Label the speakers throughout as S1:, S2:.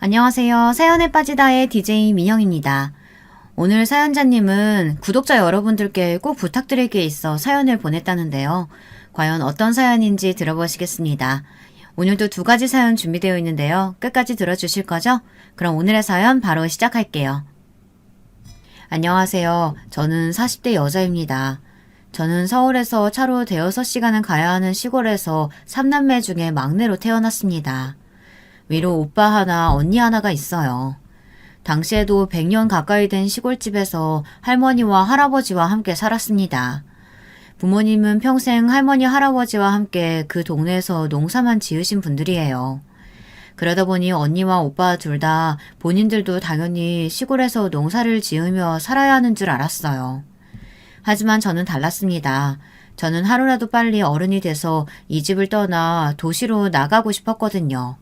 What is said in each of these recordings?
S1: 안녕하세요. 사연에 빠지다의 DJ 민영입니다. 오늘 사연자님은 구독자 여러분들께 꼭 부탁드릴 게 있어 사연을 보냈다는데요. 과연 어떤 사연인지 들어보시겠습니다. 오늘도 두 가지 사연 준비되어 있는데요. 끝까지 들어주실 거죠? 그럼 오늘의 사연 바로 시작할게요. 안녕하세요. 저는 40대 여자입니다. 저는 서울에서 차로 대여섯 시간은 가야 하는 시골에서 3남매 중에 막내로 태어났습니다. 위로 오빠 하나, 언니 하나가 있어요. 당시에도 100년 가까이 된 시골집에서 할머니와 할아버지와 함께 살았습니다. 부모님은 평생 할머니, 할아버지와 함께 그 동네에서 농사만 지으신 분들이에요. 그러다 보니 언니와 오빠 둘 다 본인들도 당연히 시골에서 농사를 지으며 살아야 하는 줄 알았어요. 하지만 저는 달랐습니다. 저는 하루라도 빨리 어른이 돼서 이 집을 떠나 도시로 나가고 싶었거든요.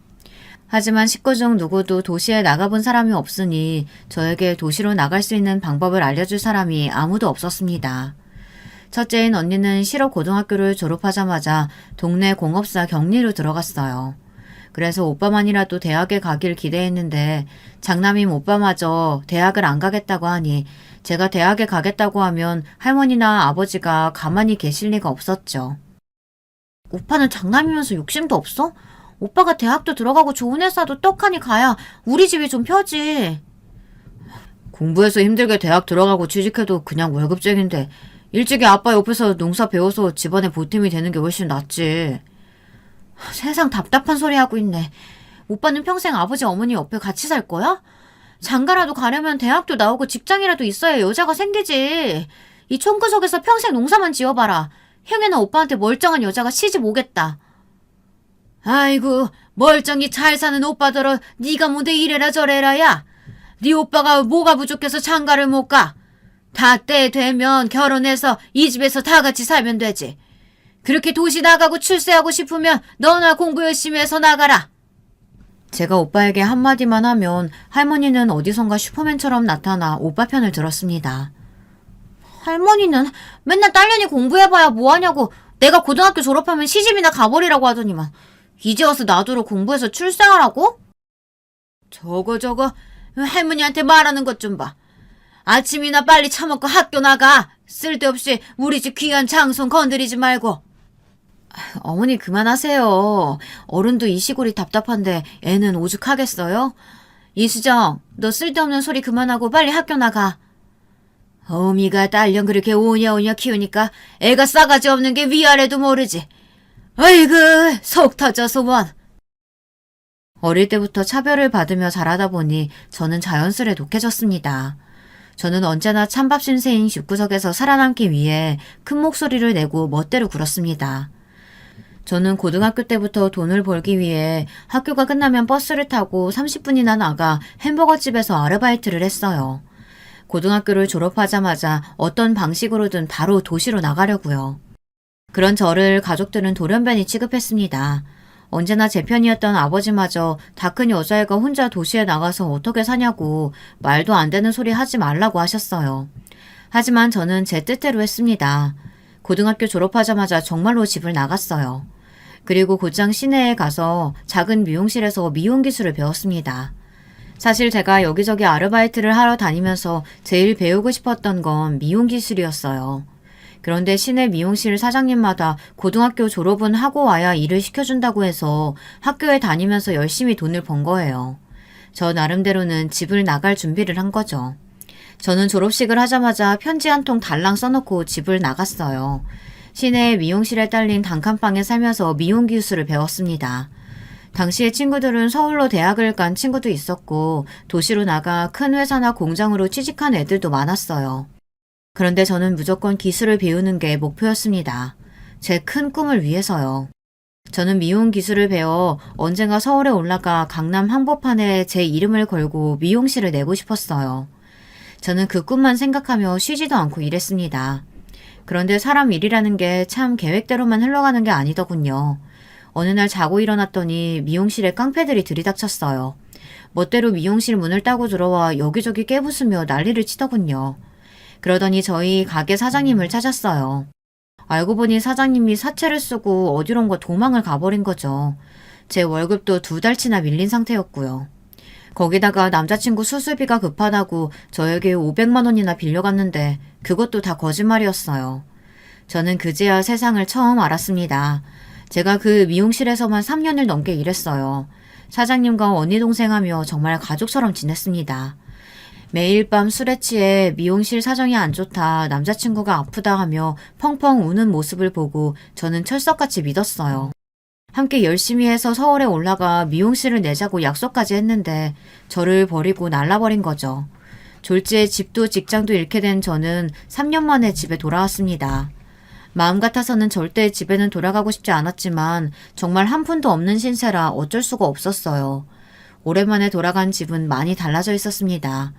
S1: 하지만 식구 중 누구도 도시에 나가본 사람이 없으니 저에게 도시로 나갈 수 있는 방법을 알려줄 사람이 아무도 없었습니다. 첫째인 언니는 실업 고등학교를 졸업하자마자 동네 공업사 격리로 들어갔어요. 그래서 오빠만이라도 대학에 가길 기대했는데 장남인 오빠마저 대학을 안 가겠다고 하니 제가 대학에 가겠다고 하면 할머니나 아버지가 가만히 계실 리가 없었죠. 오빠는 장남이면서 욕심도 없어? 오빠가 대학도 들어가고 좋은 회사도 떡하니 가야 우리 집이 좀 펴지. 공부해서 힘들게 대학 들어가고 취직해도 그냥 월급쟁인데 일찍이 아빠 옆에서 농사 배워서 집안에 보탬이 되는 게 훨씬 낫지. 세상 답답한 소리 하고 있네. 오빠는 평생 아버지 어머니 옆에 같이 살 거야? 장가라도 가려면 대학도 나오고 직장이라도 있어야 여자가 생기지. 이 촌구석에서 평생 농사만 지어봐라. 형이나 오빠한테 멀쩡한 여자가 시집 오겠다. 아이고 멀쩡히 잘 사는 오빠더러 네가 뭔데 이래라 저래라야. 네 오빠가 뭐가 부족해서 장가를 못 가. 다 때 되면 결혼해서 이 집에서 다 같이 살면 되지. 그렇게 도시 나가고 출세하고 싶으면 너나 공부 열심히 해서 나가라. 제가 오빠에게 한마디만 하면 할머니는 어디선가 슈퍼맨처럼 나타나 오빠 편을 들었습니다. 할머니는 맨날 딸년이 공부해봐야 뭐하냐고 내가 고등학교 졸업하면 시집이나 가버리라고 하더니만 이제 와서 놔두러 공부해서 출세하라고? 저거 할머니한테 말하는 것 좀 봐. 아침이나 빨리 처먹고 학교 나가. 쓸데없이 우리 집 귀한 장손 건드리지 말고. 어머니 그만하세요. 어른도 이 시골이 답답한데 애는 오죽하겠어요? 이수정, 너 쓸데없는 소리 그만하고 빨리 학교 나가. 어미가 딸년 그렇게 오냐오냐 키우니까 애가 싸가지 없는 게 위아래도 모르지. 아이고 속 터져서 원. 어릴 때부터 차별을 받으며 자라다 보니 저는 자연스레 독해졌습니다. 저는 언제나 찬밥 신세인 집구석에서 살아남기 위해 큰 목소리를 내고 멋대로 굴었습니다. 저는 고등학교 때부터 돈을 벌기 위해 학교가 끝나면 버스를 타고 30분이나 나가 햄버거집에서 아르바이트를 했어요. 고등학교를 졸업하자마자 어떤 방식으로든 바로 도시로 나가려고요. 그런 저를 가족들은 돌연변이 취급했습니다. 언제나 제 편이었던 아버지마저 다 큰 여자애가 혼자 도시에 나가서 어떻게 사냐고 말도 안 되는 소리 하지 말라고 하셨어요. 하지만 저는 제 뜻대로 했습니다. 고등학교 졸업하자마자 정말로 집을 나갔어요. 그리고 곧장 시내에 가서 작은 미용실에서 미용 기술을 배웠습니다. 사실 제가 여기저기 아르바이트를 하러 다니면서 제일 배우고 싶었던 건 미용 기술이었어요. 그런데 시내 미용실 사장님마다 고등학교 졸업은 하고 와야 일을 시켜준다고 해서 학교에 다니면서 열심히 돈을 번 거예요. 저 나름대로는 집을 나갈 준비를 한 거죠. 저는 졸업식을 하자마자 편지 한 통 달랑 써놓고 집을 나갔어요. 시내의 미용실에 딸린 단칸방에 살면서 미용 기술을 배웠습니다. 당시의 친구들은 서울로 대학을 간 친구도 있었고 도시로 나가 큰 회사나 공장으로 취직한 애들도 많았어요. 그런데 저는 무조건 기술을 배우는 게 목표였습니다. 제 큰 꿈을 위해서요. 저는 미용 기술을 배워 언젠가 서울에 올라가 강남 한복판에 제 이름을 걸고 미용실을 내고 싶었어요. 저는 그 꿈만 생각하며 쉬지도 않고 일했습니다. 그런데 사람 일이라는 게 참 계획대로만 흘러가는 게 아니더군요. 어느 날 자고 일어났더니 미용실에 깡패들이 들이닥쳤어요. 멋대로 미용실 문을 따고 들어와 여기저기 깨부수며 난리를 치더군요. 그러더니 저희 가게 사장님을 찾았어요. 알고 보니 사장님이 사채를 쓰고 어디론가 도망을 가버린 거죠. 제 월급도 2달치나 밀린 상태였고요. 거기다가 남자친구 수술비가 급하다고 저에게 500만 원이나 빌려갔는데 그것도 다 거짓말이었어요. 저는 그제야 세상을 처음 알았습니다. 제가 그 미용실에서만 3년을 넘게 일했어요. 사장님과 언니 동생하며 정말 가족처럼 지냈습니다. 매일 밤 술에 취해 미용실 사정이 안 좋다, 남자친구가 아프다 하며 펑펑 우는 모습을 보고 저는 철석같이 믿었어요. 함께 열심히 해서 서울에 올라가 미용실을 내자고 약속까지 했는데 저를 버리고 날라버린 거죠. 졸지에 집도 직장도 잃게 된 저는 3년 만에 집에 돌아왔습니다. 마음 같아서는 절대 집에는 돌아가고 싶지 않았지만 정말 한 푼도 없는 신세라 어쩔 수가 없었어요. 오랜만에 돌아간 집은 많이 달라져 있었습니다.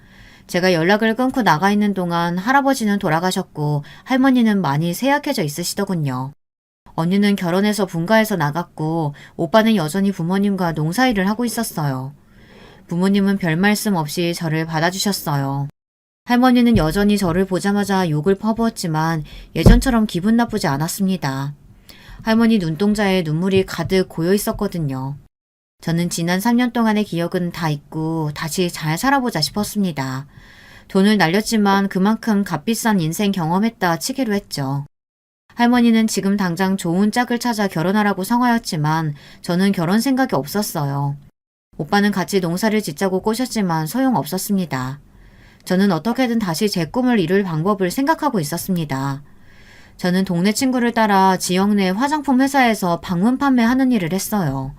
S1: 제가 연락을 끊고 나가 있는 동안 할아버지는 돌아가셨고 할머니는 많이 쇠약해져 있으시더군요. 언니는 결혼해서 분가해서 나갔고 오빠는 여전히 부모님과 농사일을 하고 있었어요. 부모님은 별 말씀 없이 저를 받아주셨어요. 할머니는 여전히 저를 보자마자 욕을 퍼부었지만 예전처럼 기분 나쁘지 않았습니다. 할머니 눈동자에 눈물이 가득 고여 있었거든요. 저는 지난 3년 동안의 기억은 다 잊고 다시 잘 살아보자 싶었습니다. 돈을 날렸지만 그만큼 값비싼 인생 경험했다 치기로 했죠. 할머니는 지금 당장 좋은 짝을 찾아 결혼하라고 성하였지만 저는 결혼 생각이 없었어요. 오빠는 같이 농사를 짓자고 꼬셨지만 소용없었습니다. 저는 어떻게든 다시 제 꿈을 이룰 방법을 생각하고 있었습니다. 저는 동네 친구를 따라 지역 내 화장품 회사에서 방문 판매하는 일을 했어요.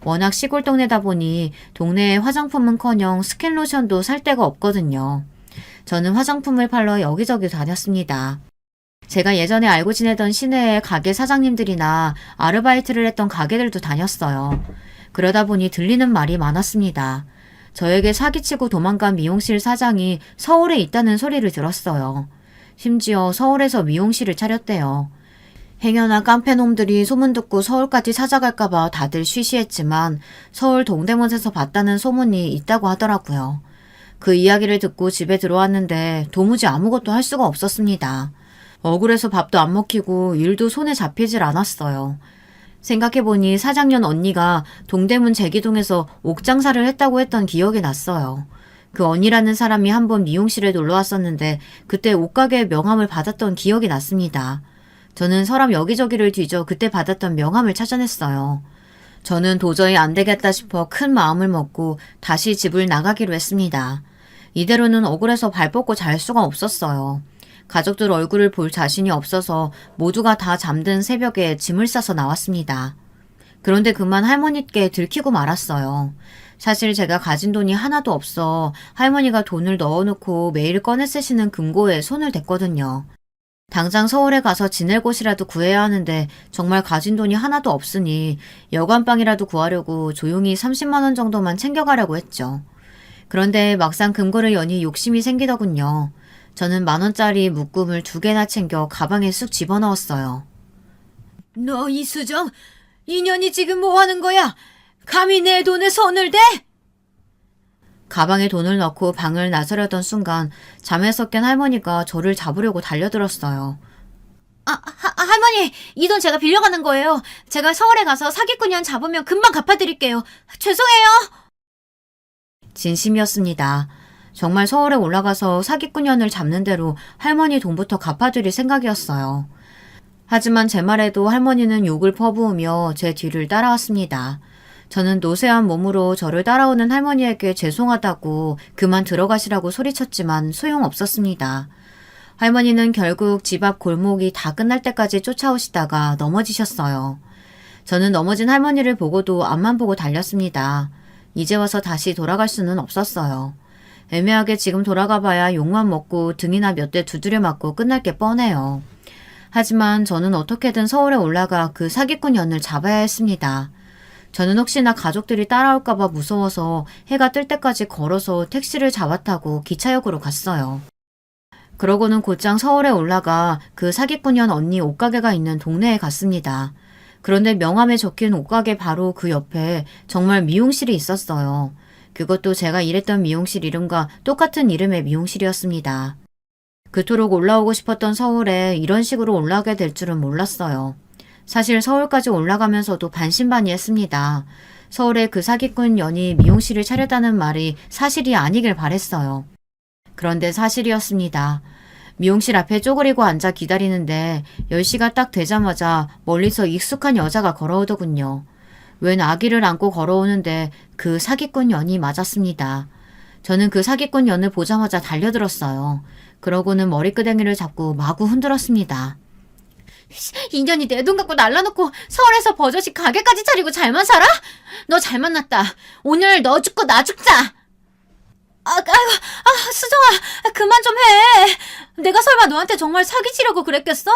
S1: 워낙 시골 동네다 보니 동네에 화장품은커녕 스킨로션도 살 데가 없거든요. 저는 화장품을 팔러 여기저기 다녔습니다. 제가 예전에 알고 지내던 시내의 가게 사장님들이나 아르바이트를 했던 가게들도 다녔어요. 그러다 보니 들리는 말이 많았습니다. 저에게 사기치고 도망간 미용실 사장이 서울에 있다는 소리를 들었어요. 심지어 서울에서 미용실을 차렸대요. 행여나 깡패놈들이 소문 듣고 서울까지 찾아갈까봐 다들 쉬쉬했지만 서울 동대문에서 봤다는 소문이 있다고 하더라고요. 그 이야기를 듣고 집에 들어왔는데 도무지 아무것도 할 수가 없었습니다. 억울해서 밥도 안 먹히고 일도 손에 잡히질 않았어요. 생각해보니 사장년 언니가 동대문 제기동에서 옥장사를 했다고 했던 기억이 났어요. 그 언니라는 사람이 한번 미용실에 놀러 왔었는데 그때 옷가게의 명함을 받았던 기억이 났습니다. 저는 서랍 여기저기를 뒤져 그때 받았던 명함을 찾아냈어요. 저는 도저히 안 되겠다 싶어 큰 마음을 먹고 다시 집을 나가기로 했습니다. 이대로는 억울해서 발 뻗고 잘 수가 없었어요. 가족들 얼굴을 볼 자신이 없어서 모두가 다 잠든 새벽에 짐을 싸서 나왔습니다. 그런데 그만 할머니께 들키고 말았어요. 사실 제가 가진 돈이 하나도 없어 할머니가 돈을 넣어놓고 매일 꺼내 쓰시는 금고에 손을 댔거든요. 당장 서울에 가서 지낼 곳이라도 구해야 하는데 정말 가진 돈이 하나도 없으니 여관방이라도 구하려고 조용히 30만 원 정도만 챙겨가려고 했죠. 그런데 막상 금고를 여니 욕심이 생기더군요. 저는 10,000원짜리 묶음을 2개나 챙겨 가방에 쑥 집어넣었어요.
S2: 너 이수정, 인연이 지금 뭐 하는 거야? 감히 내 돈에 손을 대?
S1: 가방에 돈을 넣고 방을 나서려던 순간 잠에서 깬 할머니가 저를 잡으려고 달려들었어요.
S2: 할머니, 이 돈 제가 빌려가는 거예요. 제가 서울에 가서 사기꾼년 잡으면 금방 갚아드릴게요. 죄송해요.
S1: 진심이었습니다. 정말 서울에 올라가서 사기꾼년을 잡는 대로 할머니 돈부터 갚아드릴 생각이었어요. 하지만 제 말에도 할머니는 욕을 퍼부으며 제 뒤를 따라왔습니다. 저는 노쇠한 몸으로 저를 따라오는 할머니에게 죄송하다고 그만 들어가시라고 소리쳤지만 소용없었습니다. 할머니는 결국 집 앞 골목이 다 끝날 때까지 쫓아오시다가 넘어지셨어요. 저는 넘어진 할머니를 보고도 앞만 보고 달렸습니다. 이제 와서 다시 돌아갈 수는 없었어요. 애매하게 지금 돌아가 봐야 욕만 먹고 등이나 몇 대 두드려 맞고 끝날 게 뻔해요. 하지만 저는 어떻게든 서울에 올라가 그 사기꾼 년을 잡아야 했습니다. 저는 혹시나 가족들이 따라올까봐 무서워서 해가 뜰 때까지 걸어서 택시를 잡아타고 기차역으로 갔어요. 그러고는 곧장 서울에 올라가 그 사기꾼년 언니 옷가게가 있는 동네에 갔습니다. 그런데 명함에 적힌 옷가게 바로 그 옆에 정말 미용실이 있었어요. 그것도 제가 일했던 미용실 이름과 똑같은 이름의 미용실이었습니다. 그토록 올라오고 싶었던 서울에 이런 식으로 올라가게 될 줄은 몰랐어요. 사실 서울까지 올라가면서도 반신반의했습니다. 서울에 그 사기꾼 년이 미용실을 차렸다는 말이 사실이 아니길 바랬어요. 그런데 사실이었습니다. 미용실 앞에 쪼그리고 앉아 기다리는데 10시가 딱 되자마자 멀리서 익숙한 여자가 걸어오더군요. 웬 아기를 안고 걸어오는데 그 사기꾼 년이 맞았습니다. 저는 그 사기꾼 년을 보자마자 달려들었어요. 그러고는 머리끄댕이를 잡고 마구 흔들었습니다.
S2: 이 년이 내 돈 갖고 날라놓고 서울에서 버젓이 가게까지 차리고 잘만 살아? 너 잘 만났다. 오늘 너 죽고 나 죽자. 수정아, 그만 좀 해. 내가 설마 너한테 정말 사기치려고 그랬겠어?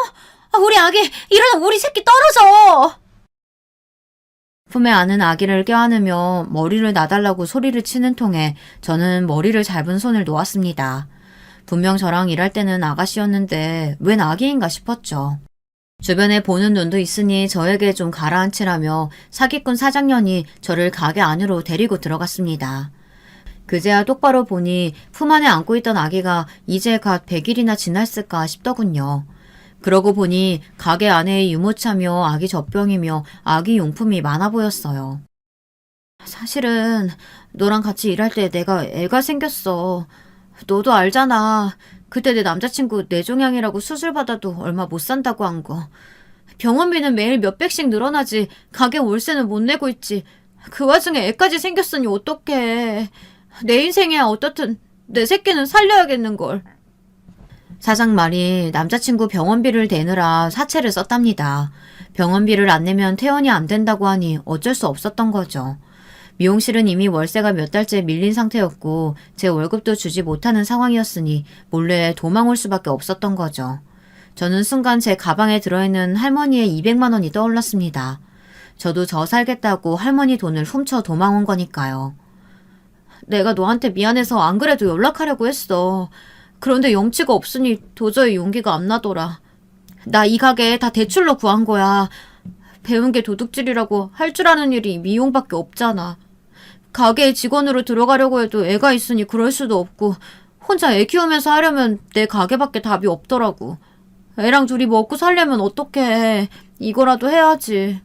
S2: 우리 아기, 일어나 우리 새끼 떨어져.
S1: 품에 안은 아기를 껴안으며 머리를 놔달라고 소리를 치는 통에 저는 머리를 잡은 손을 놓았습니다. 분명 저랑 일할 때는 아가씨였는데 웬 아기인가 싶었죠. 주변에 보는 눈도 있으니 저에게 좀 가라앉히라며 사기꾼 사장년이 저를 가게 안으로 데리고 들어갔습니다. 그제야 똑바로 보니 품 안에 안고 있던 아기가 이제 갓 100일이나 지났을까 싶더군요. 그러고 보니 가게 안에 유모차며 아기 젖병이며 아기 용품이 많아 보였어요. 사실은 너랑 같이 일할 때 내가 애가 생겼어. 너도 알잖아. 그때 내 남자친구 뇌종양이라고 수술받아도 얼마 못 산다고 한 거. 병원비는 매일 몇백씩 늘어나지 가게 월세는 못 내고 있지. 그 와중에 애까지 생겼으니 어떡해. 내 인생이야 어떻든 내 새끼는 살려야겠는걸. 사장 말이 남자친구 병원비를 대느라 사채를 썼답니다. 병원비를 안 내면 퇴원이 안 된다고 하니 어쩔 수 없었던 거죠. 미용실은 이미 월세가 몇 달째 밀린 상태였고 제 월급도 주지 못하는 상황이었으니 몰래 도망 올 수밖에 없었던 거죠. 저는 순간 제 가방에 들어있는 할머니의 200만 원이 떠올랐습니다. 저도 저 살겠다고 할머니 돈을 훔쳐 도망 온 거니까요. 내가 너한테 미안해서 안 그래도 연락하려고 했어. 그런데 염치가 없으니 도저히 용기가 안 나더라. 나 이 가게 다 대출로 구한 거야. 배운 게 도둑질이라고 할 줄 아는 일이 미용밖에 없잖아. 가게에 직원으로 들어가려고 해도 애가 있으니 그럴 수도 없고 혼자 애 키우면서 하려면 내 가게밖에 답이 없더라고. 애랑 둘이 먹고 살려면 어떡해. 이거라도 해야지.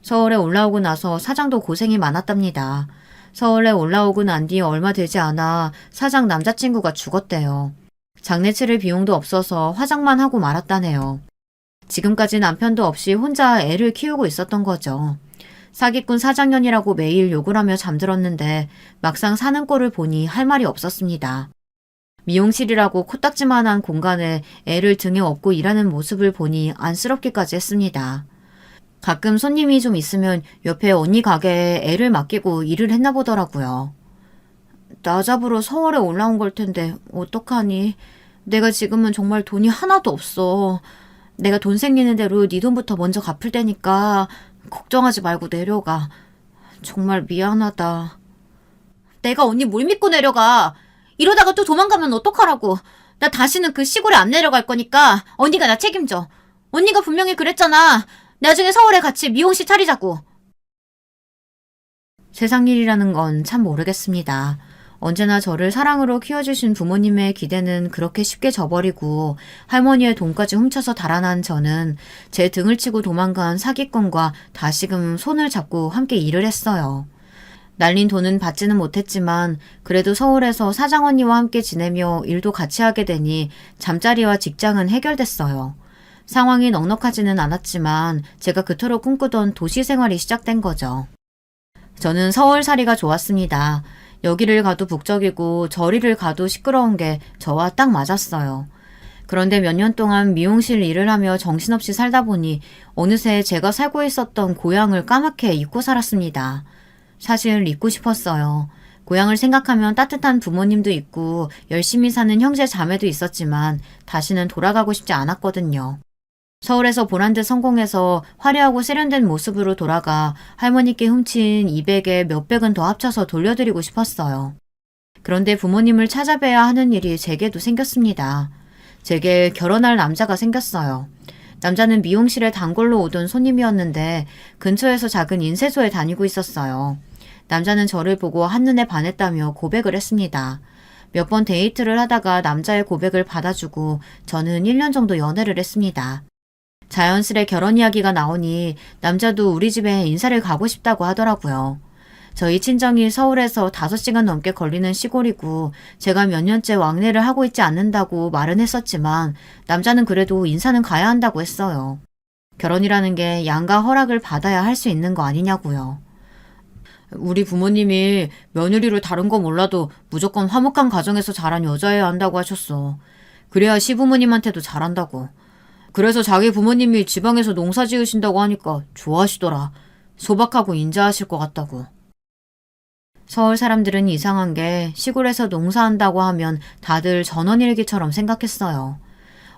S1: 서울에 올라오고 나서 사장도 고생이 많았답니다. 서울에 올라오고 난 뒤 얼마 되지 않아 사장 남자친구가 죽었대요. 장례 치를 비용도 없어서 화장만 하고 말았다네요. 지금까지 남편도 없이 혼자 애를 키우고 있었던 거죠. 사기꾼 사장년이라고 매일 욕을 하며 잠들었는데 막상 사는 꼴을 보니 할 말이 없었습니다. 미용실이라고 코딱지만한 공간에 애를 등에 업고 일하는 모습을 보니 안쓰럽기까지 했습니다. 가끔 손님이 좀 있으면 옆에 언니 가게에 애를 맡기고 일을 했나 보더라고요. 나 잡으러 서울에 올라온 걸 텐데 어떡하니? 내가 지금은 정말 돈이 하나도 없어. 내가 돈 생기는 대로 네 돈부터 먼저 갚을 테니까 걱정하지 말고 내려가. 정말 미안하다.
S2: 내가 언니 뭘 믿고 내려가. 이러다가 또 도망가면 어떡하라고. 나 다시는 그 시골에 안 내려갈 거니까 언니가 나 책임져. 언니가 분명히 그랬잖아. 나중에 서울에 같이 미용실 차리자고.
S1: 세상 일이라는 건 참 모르겠습니다. 언제나 저를 사랑으로 키워주신 부모님의 기대는 그렇게 쉽게 저버리고 할머니의 돈까지 훔쳐서 달아난 저는 제 등을 치고 도망간 사기꾼과 다시금 손을 잡고 함께 일을 했어요. 날린 돈은 받지는 못했지만 그래도 서울에서 사장 언니와 함께 지내며 일도 같이 하게 되니 잠자리와 직장은 해결됐어요. 상황이 넉넉하지는 않았지만 제가 그토록 꿈꾸던 도시 생활이 시작된 거죠. 저는 서울살이가 좋았습니다. 여기를 가도 북적이고 저리를 가도 시끄러운 게 저와 딱 맞았어요. 그런데 몇 년 동안 미용실 일을 하며 정신없이 살다 보니 어느새 제가 살고 있었던 고향을 까맣게 잊고 살았습니다. 사실 잊고 싶었어요. 고향을 생각하면 따뜻한 부모님도 있고 열심히 사는 형제 자매도 있었지만 다시는 돌아가고 싶지 않았거든요. 서울에서 보란듯 성공해서 화려하고 세련된 모습으로 돌아가 할머니께 훔친 200에 몇백은 더 합쳐서 돌려드리고 싶었어요. 그런데 부모님을 찾아뵈야 하는 일이 제게도 생겼습니다. 제게 결혼할 남자가 생겼어요. 남자는 미용실에 단골로 오던 손님이었는데 근처에서 작은 인쇄소에 다니고 있었어요. 남자는 저를 보고 한눈에 반했다며 고백을 했습니다. 몇 번 데이트를 하다가 남자의 고백을 받아주고 저는 1년 정도 연애를 했습니다. 자연스레 결혼 이야기가 나오니 남자도 우리 집에 인사를 가고 싶다고 하더라고요. 저희 친정이 서울에서 5시간 넘게 걸리는 시골이고 제가 몇 년째 왕래를 하고 있지 않는다고 말은 했었지만 남자는 그래도 인사는 가야 한다고 했어요. 결혼이라는 게 양가 허락을 받아야 할 수 있는 거 아니냐고요. 우리 부모님이 며느리를 다른 거 몰라도 무조건 화목한 가정에서 자란 여자여야 한다고 하셨어. 그래야 시부모님한테도 잘한다고. 그래서 자기 부모님이 지방에서 농사 지으신다고 하니까 좋아하시더라. 소박하고 인자하실 것 같다고. 서울 사람들은 이상한 게 시골에서 농사한다고 하면 다들 전원일기처럼 생각했어요.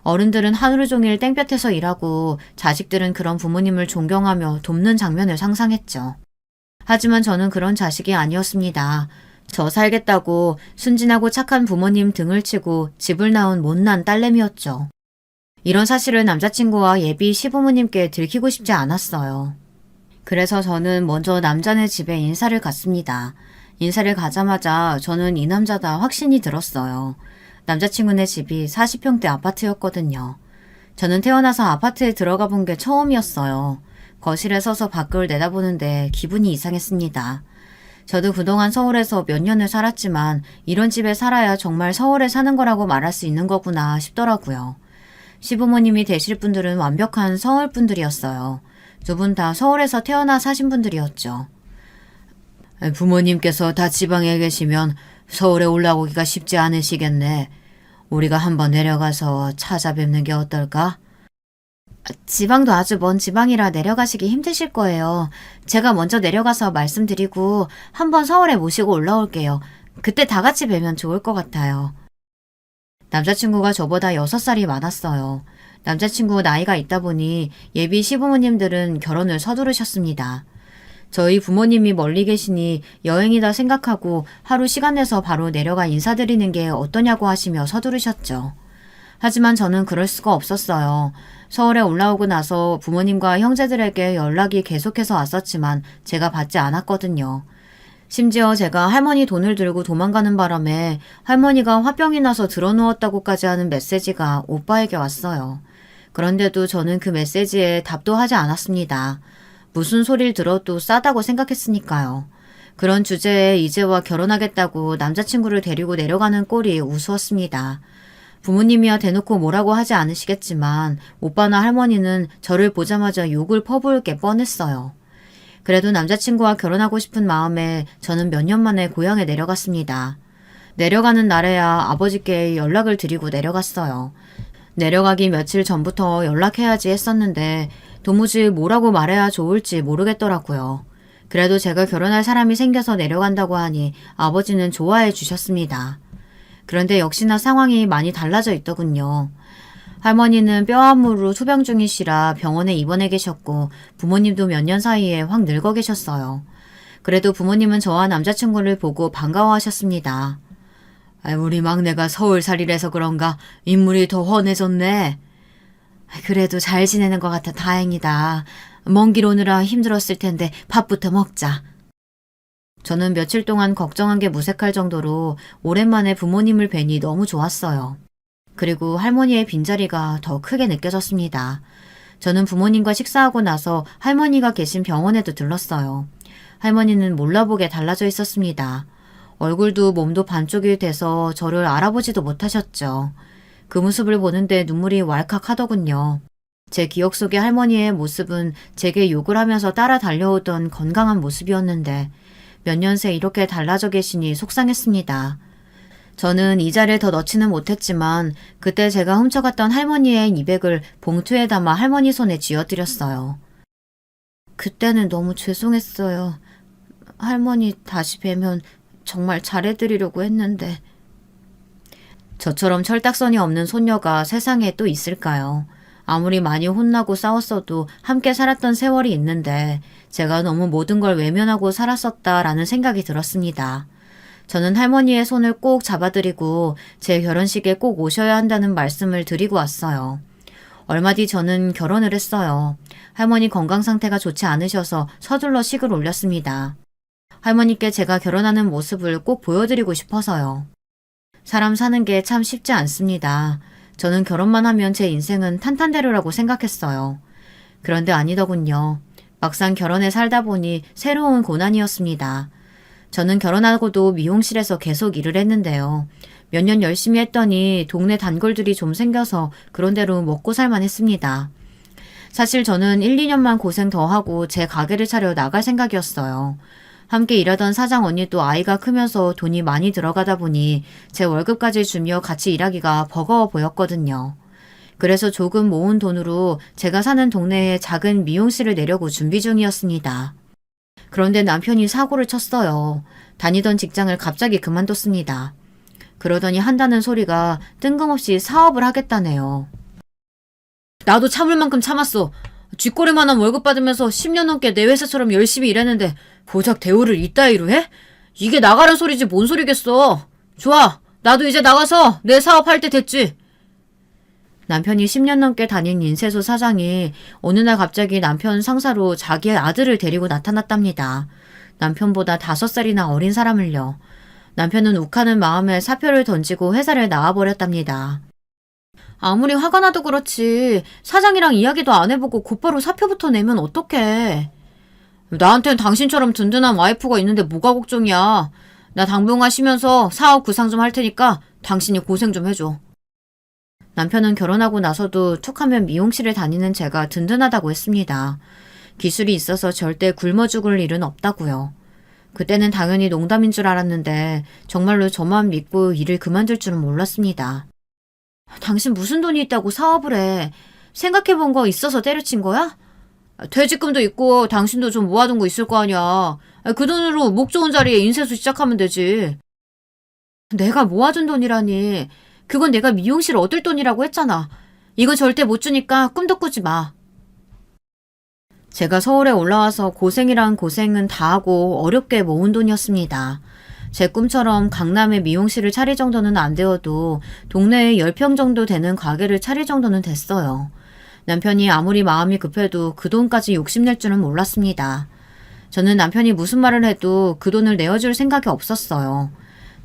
S1: 어른들은 하루 종일 땡볕에서 일하고 자식들은 그런 부모님을 존경하며 돕는 장면을 상상했죠. 하지만 저는 그런 자식이 아니었습니다. 저 살겠다고 순진하고 착한 부모님 등을 치고 집을 나온 못난 딸내미였죠. 이런 사실을 남자친구와 예비 시부모님께 들키고 싶지 않았어요. 그래서 저는 먼저 남자네 집에 인사를 갔습니다. 인사를 가자마자 저는 이 남자다 확신이 들었어요. 남자친구네 집이 40평대 아파트였거든요. 저는 태어나서 아파트에 들어가 본 게 처음이었어요. 거실에 서서 밖을 내다보는데 기분이 이상했습니다. 저도 그동안 서울에서 몇 년을 살았지만 이런 집에 살아야 정말 서울에 사는 거라고 말할 수 있는 거구나 싶더라고요. 시부모님이 되실 분들은 완벽한 서울 분들이었어요. 두 분 다 서울에서 태어나 사신 분들이었죠. 부모님께서 다 지방에 계시면 서울에 올라오기가 쉽지 않으시겠네. 우리가 한번 내려가서 찾아뵙는 게 어떨까? 지방도 아주 먼 지방이라 내려가시기 힘드실 거예요. 제가 먼저 내려가서 말씀드리고 한번 서울에 모시고 올라올게요. 그때 다 같이 뵈면 좋을 것 같아요. 남자친구가 저보다 6살이 많았어요. 남자친구 나이가 있다 보니 예비 시부모님들은 결혼을 서두르셨습니다. 저희 부모님이 멀리 계시니 여행이다 생각하고 하루 시간 내서 바로 내려가 인사드리는 게 어떠냐고 하시며 서두르셨죠. 하지만 저는 그럴 수가 없었어요. 서울에 올라오고 나서 부모님과 형제들에게 연락이 계속해서 왔었지만 제가 받지 않았거든요. 심지어 제가 할머니 돈을 들고 도망가는 바람에 할머니가 화병이 나서 드러누웠다고까지 하는 메시지가 오빠에게 왔어요. 그런데도 저는 그 메시지에 답도 하지 않았습니다. 무슨 소리를 들어도 싸다고 생각했으니까요. 그런 주제에 이제와 결혼하겠다고 남자친구를 데리고 내려가는 꼴이 우스웠습니다. 부모님이야 대놓고 뭐라고 하지 않으시겠지만 오빠나 할머니는 저를 보자마자 욕을 퍼부을 게 뻔했어요. 그래도 남자친구와 결혼하고 싶은 마음에 저는 몇 년 만에 고향에 내려갔습니다. 내려가는 날에야 아버지께 연락을 드리고 내려갔어요. 내려가기 며칠 전부터 연락해야지 했었는데 도무지 뭐라고 말해야 좋을지 모르겠더라고요. 그래도 제가 결혼할 사람이 생겨서 내려간다고 하니 아버지는 좋아해 주셨습니다. 그런데 역시나 상황이 많이 달라져 있더군요. 할머니는 뼈암으로 투병 중이시라 병원에 입원해 계셨고 부모님도 몇 년 사이에 확 늙어 계셨어요. 그래도 부모님은 저와 남자친구를 보고 반가워하셨습니다. 우리 막내가 서울살이라서 그런가 인물이 더 훤해졌네. 그래도 잘 지내는 것 같아 다행이다. 먼 길 오느라 힘들었을 텐데 밥부터 먹자. 저는 며칠 동안 걱정한 게 무색할 정도로 오랜만에 부모님을 뵈니 너무 좋았어요. 그리고 할머니의 빈자리가 더 크게 느껴졌습니다. 저는 부모님과 식사하고 나서 할머니가 계신 병원에도 들렀어요. 할머니는 몰라보게 달라져 있었습니다. 얼굴도 몸도 반쪽이 돼서 저를 알아보지도 못하셨죠. 그 모습을 보는데 눈물이 왈칵 하더군요. 제 기억 속의 할머니의 모습은 제게 욕을 하면서 따라 달려오던 건강한 모습이었는데 몇 년 새 이렇게 달라져 계시니 속상했습니다. 저는 이자를 더 넣지는 못했지만 그때 제가 훔쳐갔던 할머니의 200을 봉투에 담아 할머니 손에 쥐어드렸어요. 그때는 너무 죄송했어요. 할머니 다시 뵈면 정말 잘해드리려고 했는데. 저처럼 철딱선이 없는 손녀가 세상에 또 있을까요? 아무리 많이 혼나고 싸웠어도 함께 살았던 세월이 있는데 제가 너무 모든 걸 외면하고 살았었다라는 생각이 들었습니다. 저는 할머니의 손을 꼭 잡아드리고 제 결혼식에 꼭 오셔야 한다는 말씀을 드리고 왔어요. 얼마 뒤 저는 결혼을 했어요. 할머니 건강 상태가 좋지 않으셔서 서둘러 식을 올렸습니다. 할머니께 제가 결혼하는 모습을 꼭 보여드리고 싶어서요. 사람 사는 게 참 쉽지 않습니다. 저는 결혼만 하면 제 인생은 탄탄대로라고 생각했어요. 그런데 아니더군요. 막상 결혼해 살다 보니 새로운 고난이었습니다. 저는 결혼하고도 미용실에서 계속 일을 했는데요. 몇 년 열심히 했더니 동네 단골들이 좀 생겨서 그런대로 먹고 살만 했습니다. 사실 저는 1, 2년만 고생 더 하고 제 가게를 차려 나갈 생각이었어요. 함께 일하던 사장 언니도 아이가 크면서 돈이 많이 들어가다 보니 제 월급까지 주며 같이 일하기가 버거워 보였거든요. 그래서 조금 모은 돈으로 제가 사는 동네에 작은 미용실을 내려고 준비 중이었습니다. 그런데 남편이 사고를 쳤어요. 다니던 직장을 갑자기 그만뒀습니다. 그러더니 한다는 소리가 뜬금없이 사업을 하겠다네요. 나도 참을 만큼 참았어. 쥐꼬리만한 월급 받으면서 10년 넘게 내 회사처럼 열심히 일했는데 고작 대우를 이따위로 해? 이게 나가란 소리지 뭔 소리겠어. 좋아. 나도 이제 나가서 내 사업할 때 됐지. 남편이 10년 넘게 다닌 인쇄소 사장이 어느 날 갑자기 남편 상사로 자기의 아들을 데리고 나타났답니다. 남편보다 5살이나 어린 사람을요. 남편은 욱하는 마음에 사표를 던지고 회사를 나와버렸답니다. 아무리 화가 나도 그렇지 사장이랑 이야기도 안 해보고 곧바로 사표부터 내면 어떡해. 나한텐 당신처럼 든든한 와이프가 있는데 뭐가 걱정이야. 나 당분간 쉬면서 사업 구상 좀 할 테니까 당신이 고생 좀 해줘. 남편은 결혼하고 나서도 툭하면 미용실에 다니는 제가 든든하다고 했습니다. 기술이 있어서 절대 굶어 죽을 일은 없다고요. 그때는 당연히 농담인 줄 알았는데 정말로 저만 믿고 일을 그만둘 줄은 몰랐습니다. 당신 무슨 돈이 있다고 사업을 해. 생각해본 거 있어서 때려친 거야? 퇴직금도 있고 당신도 좀 모아둔 거 있을 거 아니야. 그 돈으로 목 좋은 자리에 인쇄소 시작하면 되지. 내가 모아둔 돈이라니. 그건 내가 미용실 얻을 돈이라고 했잖아. 이거 절대 못 주니까 꿈도 꾸지 마. 제가 서울에 올라와서 고생이란 고생은 다 하고 어렵게 모은 돈이었습니다. 제 꿈처럼 강남에 미용실을 차릴 정도는 안 되어도 동네에 10평 정도 되는 가게를 차릴 정도는 됐어요. 남편이 아무리 마음이 급해도 그 돈까지 욕심낼 줄은 몰랐습니다. 저는 남편이 무슨 말을 해도 그 돈을 내어줄 생각이 없었어요.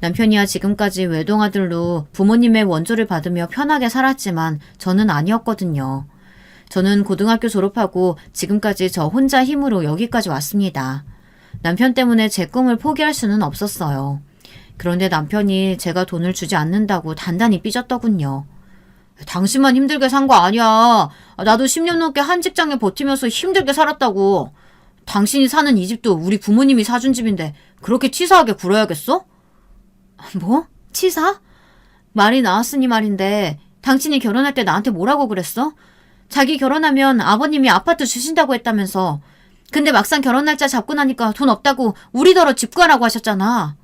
S1: 남편이야 지금까지 외동아들로 부모님의 원조를 받으며 편하게 살았지만 저는 아니었거든요. 저는 고등학교 졸업하고 지금까지 저 혼자 힘으로 여기까지 왔습니다. 남편 때문에 제 꿈을 포기할 수는 없었어요. 그런데 남편이 제가 돈을 주지 않는다고 단단히 삐졌더군요. 당신만 힘들게 산 거 아니야. 나도 10년 넘게 한 직장에 버티면서 힘들게 살았다고. 당신이 사는 이 집도 우리 부모님이 사준 집인데 그렇게 치사하게 굴어야겠어? 뭐? 치사? 말이 나왔으니 말인데 당신이 결혼할 때 나한테 뭐라고 그랬어? 자기 결혼하면 아버님이 아파트 주신다고 했다면서. 근데 막상 결혼 날짜 잡고 나니까 돈 없다고 우리더러 집 구하라고 하셨잖아.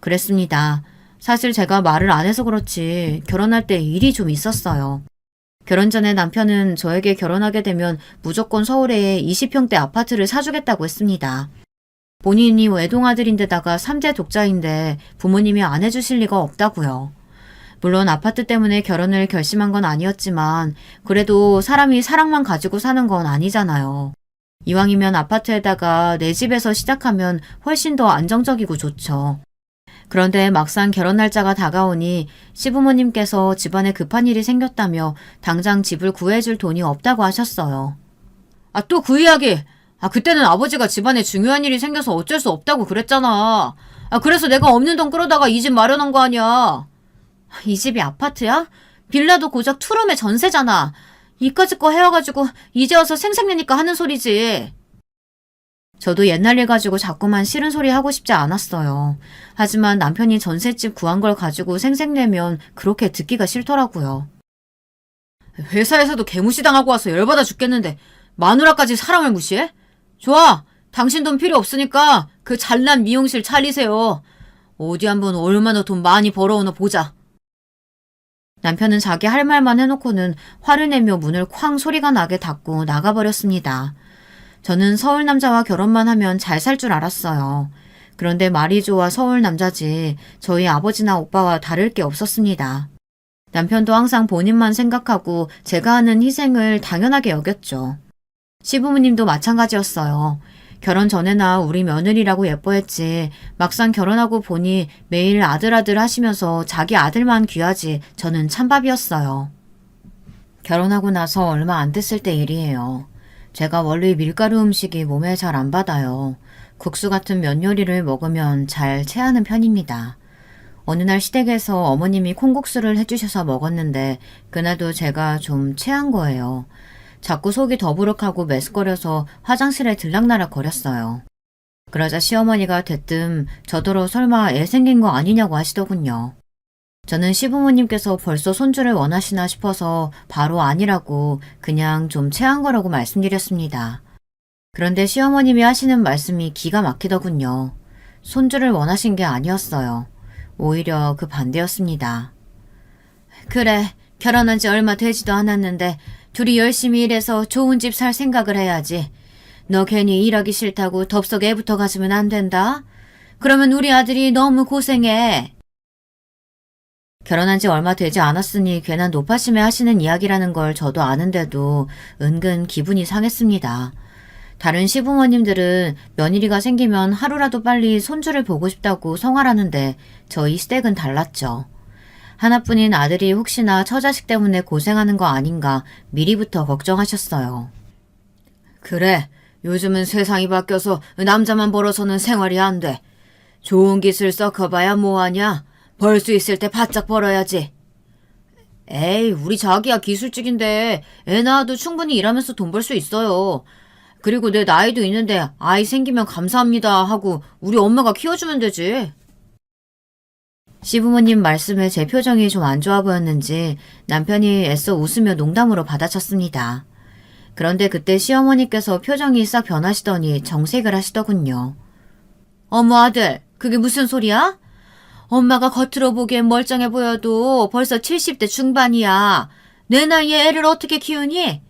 S1: 그랬습니다. 사실 제가 말을 안 해서 그렇지 결혼할 때 일이 좀 있었어요. 결혼 전에 남편은 저에게 결혼하게 되면 무조건 서울에 20평대 아파트를 사주겠다고 했습니다. 본인이 외동아들인데다가 3대 독자인데 부모님이 안 해주실 리가 없다고요. 물론 아파트 때문에 결혼을 결심한 건 아니었지만 그래도 사람이 사랑만 가지고 사는 건 아니잖아요. 이왕이면 아파트에다가 내 집에서 시작하면 훨씬 더 안정적이고 좋죠. 그런데 막상 결혼 날짜가 다가오니 시부모님께서 집안에 급한 일이 생겼다며 당장 집을 구해줄 돈이 없다고 하셨어요. 또 그 이야기! 그때는 아버지가 집안에 중요한 일이 생겨서 어쩔 수 없다고 그랬잖아. 그래서 내가 없는 돈 끌어다가 이 집 마련한 거 아니야. 이 집이 아파트야? 빌라도 고작 투룸의 전세잖아. 이까짓 거 해와가지고 이제 와서 생색내니까 하는 소리지. 저도 옛날 일 가지고 자꾸만 싫은 소리 하고 싶지 않았어요. 하지만 남편이 전셋집 구한 걸 가지고 생색내면 그렇게 듣기가 싫더라고요. 회사에서도 개무시당하고 와서 열받아 죽겠는데 마누라까지 사람을 무시해? 좋아. 당신 돈 필요 없으니까 그 잘난 미용실 차리세요. 어디 한번 얼마나 돈 많이 벌어오나 보자. 남편은 자기 할 말만 해놓고는 화를 내며 문을 쾅 소리가 나게 닫고 나가버렸습니다. 저는 서울 남자와 결혼만 하면 잘 살 줄 알았어요. 그런데 말이 좋아 서울 남자지 저희 아버지나 오빠와 다를 게 없었습니다. 남편도 항상 본인만 생각하고 제가 하는 희생을 당연하게 여겼죠. 시부모님도 마찬가지였어요. 결혼 전에나 우리 며느리라고 예뻐했지 막상 결혼하고 보니 매일 아들 하시면서 자기 아들만 귀하지 저는 찬밥이었어요. 결혼하고 나서 얼마 안 됐을 때 일이에요. 제가 원래 밀가루 음식이 몸에 잘 안 받아요. 국수 같은 면 요리를 먹으면 잘 체하는 편입니다. 어느 날 시댁에서 어머님이 콩국수를 해주셔서 먹었는데 그날도 제가 좀 체한 거예요. 자꾸 속이 더부룩하고 메스꺼려서 화장실에 들락날락 거렸어요. 그러자 시어머니가 대뜸 저더러 설마 애 생긴 거 아니냐고 하시더군요. 저는 시부모님께서 벌써 손주를 원하시나 싶어서 바로 아니라고 그냥 좀 체한 거라고 말씀드렸습니다. 그런데 시어머님이 하시는 말씀이 기가 막히더군요. 손주를 원하신 게 아니었어요. 오히려 그 반대였습니다. 그래, 결혼한 지 얼마 되지도 않았는데 둘이 열심히 일해서 좋은 집 살 생각을 해야지. 너 괜히 일하기 싫다고 덥석 애부터 가지면 안 된다. 그러면 우리 아들이 너무 고생해. 결혼한 지 얼마 되지 않았으니 괜한 노파심에 하시는 이야기라는 걸 저도 아는데도 은근 기분이 상했습니다. 다른 시부모님들은 며느리가 생기면 하루라도 빨리 손주를 보고 싶다고 성화라는데 저희 시댁은 달랐죠. 하나뿐인 아들이 혹시나 처자식 때문에 고생하는 거 아닌가 미리부터 걱정하셨어요. 그래, 요즘은 세상이 바뀌어서 남자만 벌어서는 생활이 안 돼. 좋은 기술 썩어봐야 뭐하냐? 벌 수 있을 때 바짝 벌어야지. 에이, 우리 자기야 기술직인데 애 낳아도 충분히 일하면서 돈 벌 수 있어요. 그리고 내 나이도 있는데 아이 생기면 감사합니다 하고 우리 엄마가 키워주면 되지. 시부모님 말씀에 제 표정이 좀 안 좋아 보였는지 남편이 애써 웃으며 농담으로 받아쳤습니다. 그런데 그때 시어머니께서 표정이 싹 변하시더니 정색을 하시더군요. 어머 아들, 그게 무슨 소리야? 엄마가 겉으로 보기엔 멀쩡해 보여도 벌써 70대 중반이야. 내 나이에 애를 어떻게 키우니?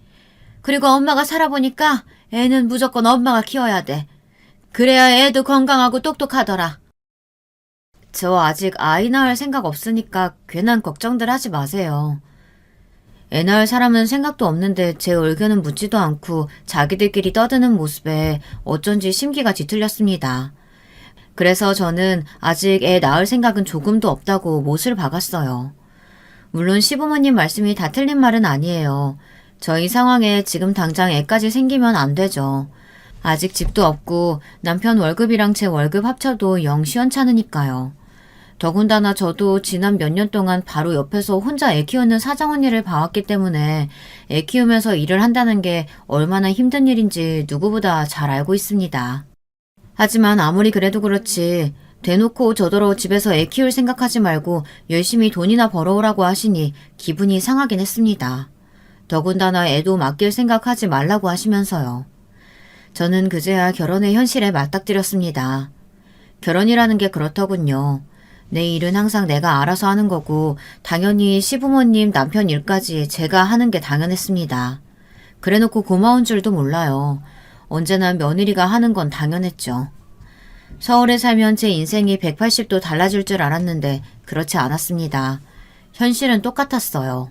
S1: 그리고 엄마가 살아보니까 애는 무조건 엄마가 키워야 돼. 그래야 애도 건강하고 똑똑하더라. 저 아직 아이 낳을 생각 없으니까 괜한 걱정들 하지 마세요. 애 낳을 사람은 생각도 없는데 제 의견은 묻지도 않고 자기들끼리 떠드는 모습에 어쩐지 심기가 뒤틀렸습니다. 그래서 저는 아직 애 낳을 생각은 조금도 없다고 못을 박았어요. 물론 시부모님 말씀이 다 틀린 말은 아니에요. 저희 상황에 지금 당장 애까지 생기면 안 되죠. 아직 집도 없고 남편 월급이랑 제 월급 합쳐도 영 시원찮으니까요. 더군다나 저도 지난 몇 년 동안 바로 옆에서 혼자 애 키우는 사장 언니를 봐왔기 때문에 애 키우면서 일을 한다는 게 얼마나 힘든 일인지 누구보다 잘 알고 있습니다. 하지만 아무리 그래도 그렇지 대놓고 저더러 집에서 애 키울 생각하지 말고 열심히 돈이나 벌어오라고 하시니 기분이 상하긴 했습니다. 더군다나 애도 맡길 생각하지 말라고 하시면서요. 저는 그제야 결혼의 현실에 맞닥뜨렸습니다. 결혼이라는 게 그렇더군요. 내 일은 항상 내가 알아서 하는 거고 당연히 시부모님 남편 일까지 제가 하는 게 당연했습니다. 그래놓고 고마운 줄도 몰라요. 언제나 며느리가 하는 건 당연했죠. 서울에 살면 제 인생이 180도 달라질 줄 알았는데 그렇지 않았습니다. 현실은 똑같았어요.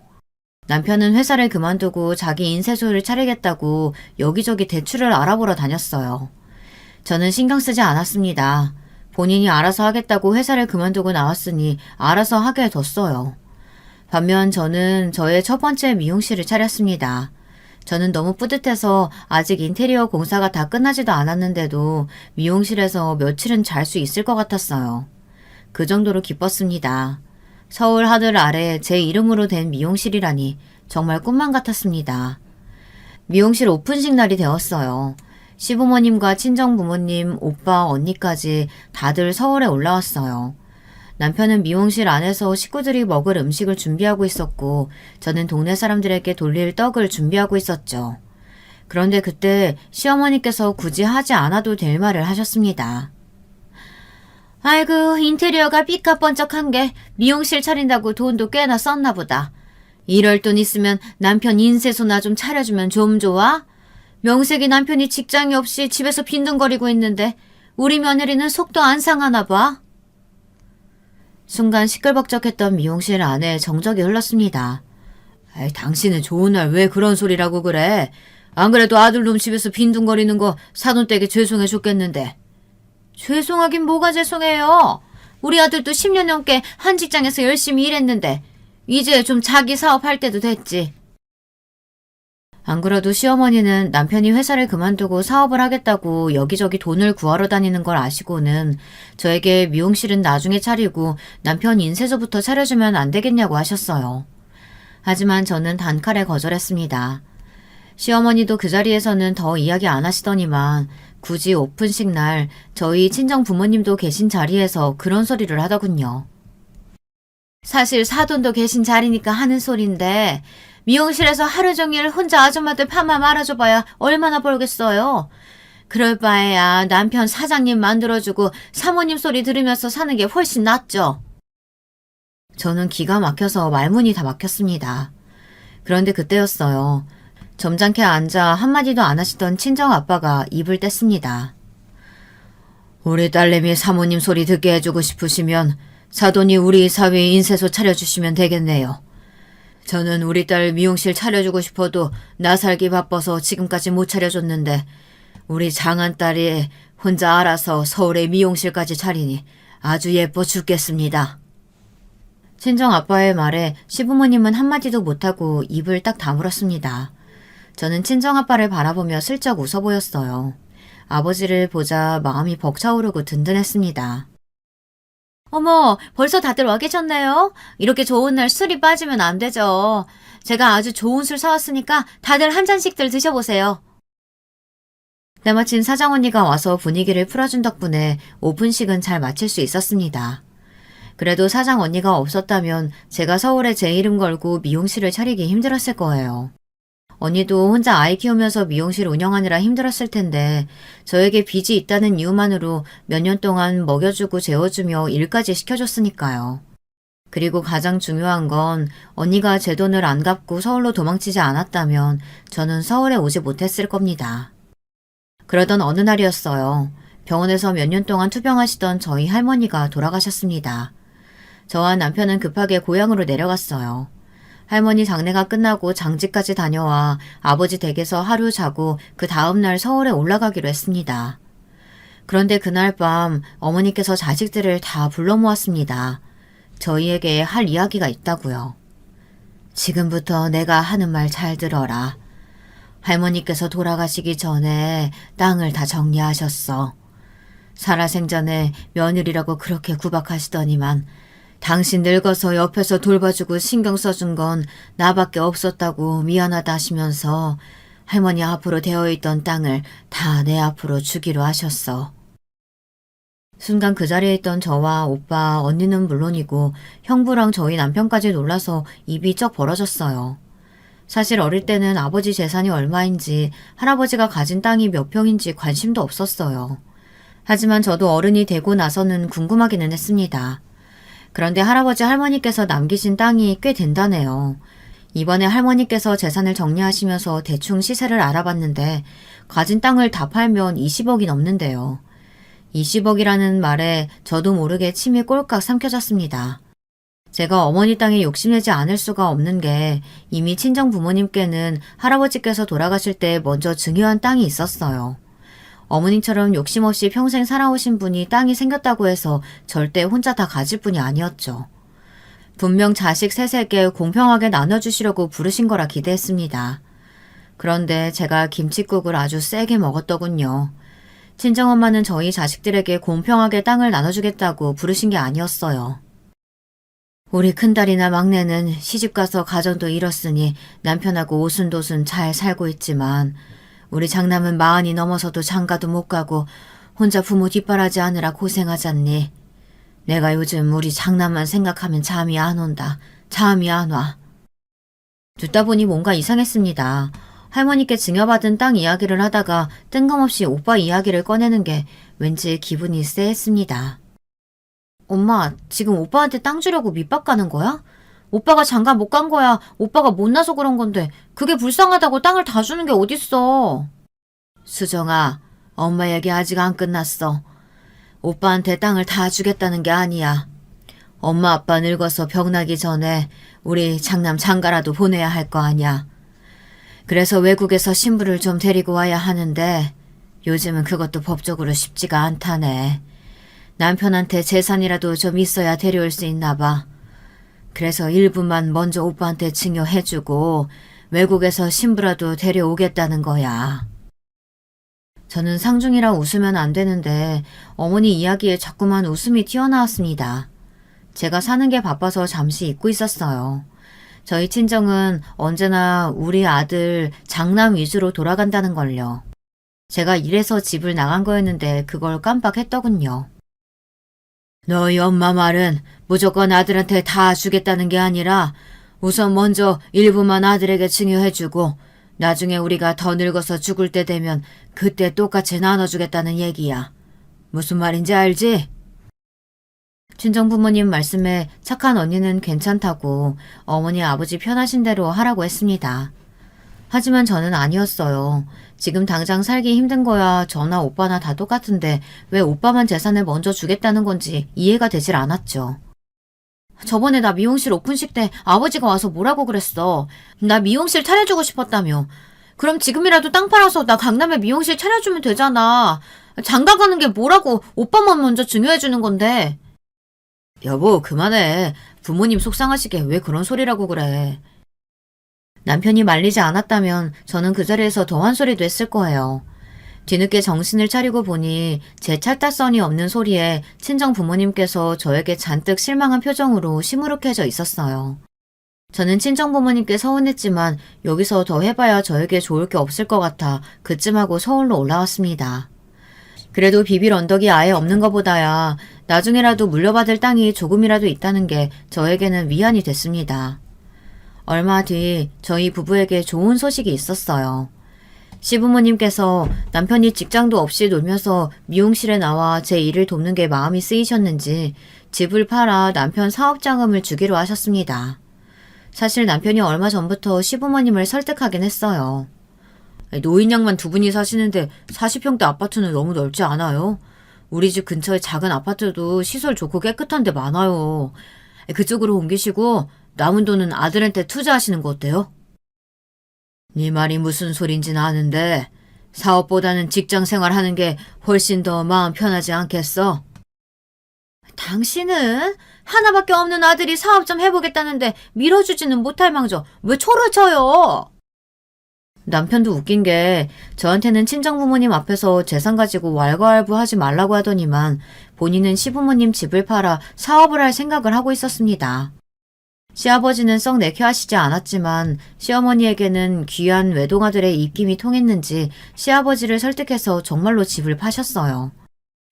S1: 남편은 회사를 그만두고 자기 인쇄소를 차리겠다고 여기저기 대출을 알아보러 다녔어요. 저는 신경 쓰지 않았습니다. 본인이 알아서 하겠다고 회사를 그만두고 나왔으니 알아서 하게 뒀어요. 반면 저는 저의 첫 번째 미용실을 차렸습니다. 저는 너무 뿌듯해서 아직 인테리어 공사가 다 끝나지도 않았는데도 미용실에서 며칠은 잘 수 있을 것 같았어요. 그 정도로 기뻤습니다. 서울 하늘 아래 제 이름으로 된 미용실이라니 정말 꿈만 같았습니다. 미용실 오픈식 날이 되었어요. 시부모님과 친정부모님, 오빠, 언니까지 다들 서울에 올라왔어요. 남편은 미용실 안에서 식구들이 먹을 음식을 준비하고 있었고 저는 동네 사람들에게 돌릴 떡을 준비하고 있었죠. 그런데 그때 시어머니께서 굳이 하지 않아도 될 말을 하셨습니다. 아이고, 인테리어가 삐까뻔쩍한 게 미용실 차린다고 돈도 꽤나 썼나 보다. 이럴 돈 있으면 남편 인쇄소나 좀 차려주면 좀 좋아? 명색이 남편이 직장이 없이 집에서 빈둥거리고 있는데 우리 며느리는 속도 안 상하나 봐. 순간 시끌벅적했던 미용실 안에 정적이 흘렀습니다. 당신은 좋은 날 왜 그런 소리라고 그래? 안 그래도 아들놈 집에서 빈둥거리는 거 사돈댁에 죄송해 줬겠는데.
S2: 죄송하긴 뭐가 죄송해요. 우리 아들도 10년 넘게 한 직장에서 열심히 일했는데 이제 좀 자기 사업할 때도 됐지.
S1: 안 그래도 시어머니는 남편이 회사를 그만두고 사업을 하겠다고 여기저기 돈을 구하러 다니는 걸 아시고는 저에게 미용실은 나중에 차리고 남편 인쇄소부터 차려주면 안 되겠냐고 하셨어요. 하지만 저는 단칼에 거절했습니다. 시어머니도 그 자리에서는 더 이야기 안 하시더니만 굳이 오픈식 날 저희 친정 부모님도 계신 자리에서 그런 소리를 하더군요.
S2: 사실 사돈도 계신 자리니까 하는 소린데 미용실에서 하루 종일 혼자 아줌마들 파마 말아줘봐야 얼마나 벌겠어요. 그럴 바에야 남편 사장님 만들어주고 사모님 소리 들으면서 사는 게 훨씬 낫죠.
S1: 저는 기가 막혀서 말문이 다 막혔습니다. 그런데 그때였어요. 점잖게 앉아 한마디도 안 하시던 친정 아빠가 입을 뗐습니다. 우리 딸내미 사모님 소리 듣게 해주고 싶으시면 사돈이 우리 사위에 인쇄소 차려주시면 되겠네요. 저는 우리 딸 미용실 차려주고 싶어도 나 살기 바빠서 지금까지 못 차려줬는데 우리 장안딸이 혼자 알아서 서울에 미용실까지 차리니 아주 예뻐 죽겠습니다. 친정 아빠의 말에 시부모님은 한마디도 못하고 입을 딱 다물었습니다. 저는 친정 아빠를 바라보며 슬쩍 웃어 보였어요. 아버지를 보자 마음이 벅차오르고 든든했습니다.
S2: 어머, 벌써 다들 와 계셨네요. 이렇게 좋은 날 술이 빠지면 안 되죠. 제가 아주 좋은 술 사왔으니까 다들 한 잔씩들 드셔보세요.
S1: 때마침 사장언니가 와서 분위기를 풀어준 덕분에 오픈식은 잘 마칠 수 있었습니다. 그래도 사장언니가 없었다면 제가 서울에 제 이름 걸고 미용실을 차리기 힘들었을 거예요. 언니도 혼자 아이 키우면서 미용실 운영하느라 힘들었을 텐데 저에게 빚이 있다는 이유만으로 몇 년 동안 먹여주고 재워주며 일까지 시켜줬으니까요. 그리고 가장 중요한 건 언니가 제 돈을 안 갚고 서울로 도망치지 않았다면 저는 서울에 오지 못했을 겁니다. 그러던 어느 날이었어요. 병원에서 몇 년 동안 투병하시던 저희 할머니가 돌아가셨습니다. 저와 남편은 급하게 고향으로 내려갔어요. 할머니 장례가 끝나고 장지까지 다녀와 아버지 댁에서 하루 자고 그 다음날 서울에 올라가기로 했습니다. 그런데 그날 밤 어머니께서 자식들을 다 불러 모았습니다. 저희에게 할 이야기가 있다고요. 지금부터 내가 하는 말 잘 들어라. 할머니께서 돌아가시기 전에 땅을 다 정리하셨어. 살아생전에 며느리라고 그렇게 구박하시더니만 당신 늙어서 옆에서 돌봐주고 신경 써준 건 나밖에 없었다고 미안하다 하시면서 할머니 앞으로 되어있던 땅을 다 내 앞으로 주기로 하셨어. 순간 그 자리에 있던 저와 오빠, 언니는 물론이고 형부랑 저희 남편까지 놀라서 입이 쩍 벌어졌어요. 사실 어릴 때는 아버지 재산이 얼마인지 할아버지가 가진 땅이 몇 평인지 관심도 없었어요. 하지만 저도 어른이 되고 나서는 궁금하기는 했습니다. 그런데 할아버지 할머니께서 남기신 땅이 꽤 된다네요. 이번에 할머니께서 재산을 정리하시면서 대충 시세를 알아봤는데 가진 땅을 다 팔면 20억이 넘는데요. 20억이라는 말에 저도 모르게 침이 꼴깍 삼켜졌습니다. 제가 어머니 땅에 욕심내지 않을 수가 없는 게 이미 친정 부모님께는 할아버지께서 돌아가실 때 먼저 증여한 땅이 있었어요. 어머님처럼 욕심 없이 평생 살아오신 분이 땅이 생겼다고 해서 절대 혼자 다 가질 분이 아니었죠. 분명 자식 셋에게 공평하게 나눠주시려고 부르신 거라 기대했습니다. 그런데 제가 김칫국을 아주 세게 먹었더군요. 친정엄마는 저희 자식들에게 공평하게 땅을 나눠주겠다고 부르신 게 아니었어요. 우리 큰딸이나 막내는 시집가서 가정도 잃었으니 남편하고 오순도순 잘 살고 있지만 우리 장남은 40이 넘어서도 장가도 못 가고 혼자 부모 뒷바라지 하느라 고생하잖니. 내가 요즘 우리 장남만 생각하면 잠이 안 온다. 잠이 안 와. 듣다 보니 뭔가 이상했습니다. 할머니께 증여받은 땅 이야기를 하다가 뜬금없이 오빠 이야기를 꺼내는 게 왠지 기분이 쎄했습니다. 엄마, 지금 오빠한테 땅 주려고 밑밥 가는 거야? 오빠가 장가 못 간 거야. 오빠가 못나서 그런 건데 그게 불쌍하다고 땅을 다 주는 게 어딨어. 수정아, 엄마 얘기 아직 안 끝났어. 오빠한테 땅을 다 주겠다는 게 아니야. 엄마 아빠 늙어서 병나기 전에 우리 장남 장가라도 보내야 할 거 아니야. 그래서 외국에서 신부를 좀 데리고 와야 하는데 요즘은 그것도 법적으로 쉽지가 않다네. 남편한테 재산이라도 좀 있어야 데려올 수 있나 봐. 그래서 일부만 먼저 오빠한테 증여해주고 외국에서 신부라도 데려오겠다는 거야. 저는 상중이라 웃으면 안 되는데 어머니 이야기에 자꾸만 웃음이 튀어나왔습니다. 제가 사는 게 바빠서 잠시 잊고 있었어요. 저희 친정은 언제나 우리 아들 장남 위주로 돌아간다는 걸요. 제가 일해서 집을 나간 거였는데 그걸 깜빡했더군요. 너희 엄마 말은 무조건 아들한테 다 주겠다는 게 아니라 우선 먼저 일부만 아들에게 증여해주고 나중에 우리가 더 늙어서 죽을 때 되면 그때 똑같이 나눠주겠다는 얘기야. 무슨 말인지 알지? 친정부모님 말씀에 착한 언니는 괜찮다고 어머니 아버지 편하신 대로 하라고 했습니다. 하지만 저는 아니었어요. 지금 당장 살기 힘든 거야 저나 오빠나 다 똑같은데 왜 오빠만 재산을 먼저 주겠다는 건지 이해가 되질 않았죠. 저번에 나 미용실 오픈식 때 아버지가 와서 뭐라고 그랬어. 나 미용실 차려주고 싶었다며. 그럼 지금이라도 땅 팔아서 나 강남에 미용실 차려주면 되잖아. 장가 가는 게 뭐라고 오빠만 먼저 증여해주는 건데. 여보 그만해. 부모님 속상하시게 왜 그런 소리라고 그래. 남편이 말리지 않았다면 저는 그 자리에서 더 한 소리도 했을 거예요. 뒤늦게 정신을 차리고 보니 제 찰떡선이 없는 소리에 친정 부모님께서 저에게 잔뜩 실망한 표정으로 시무룩해져 있었어요. 저는 친정 부모님께 서운했지만 여기서 더 해봐야 저에게 좋을 게 없을 것 같아 그쯤 하고 서울로 올라왔습니다. 그래도 비빌 언덕이 아예 없는 것보다야 나중에라도 물려받을 땅이 조금이라도 있다는 게 저에게는 위안이 됐습니다. 얼마 뒤 저희 부부에게 좋은 소식이 있었어요. 시부모님께서 남편이 직장도 없이 놀면서 미용실에 나와 제 일을 돕는 게 마음이 쓰이셨는지 집을 팔아 남편 사업자금을 주기로 하셨습니다. 사실 남편이 얼마 전부터 시부모님을 설득하긴 했어요. 노인 양만 두 분이 사시는데 40평대 아파트는 너무 넓지 않아요? 우리 집 근처에 작은 아파트도 시설 좋고 깨끗한 데 많아요. 그쪽으로 옮기시고 남은 돈은 아들한테 투자하시는 거 어때요? 네 말이 무슨 소린지는 아는데 사업보다는 직장 생활하는 게 훨씬 더 마음 편하지 않겠어? 당신은 하나밖에 없는 아들이 사업 좀 해보겠다는데 밀어주지는 못할 망정 왜 초를 쳐요? 남편도 웃긴 게 저한테는 친정부모님 앞에서 재산 가지고 왈가왈부하지 말라고 하더니만 본인은 시부모님 집을 팔아 사업을 할 생각을 하고 있었습니다. 시아버지는 썩 내켜하시지 않았지만 시어머니에게는 귀한 외동아들의 입김이 통했는지 시아버지를 설득해서 정말로 집을 파셨어요.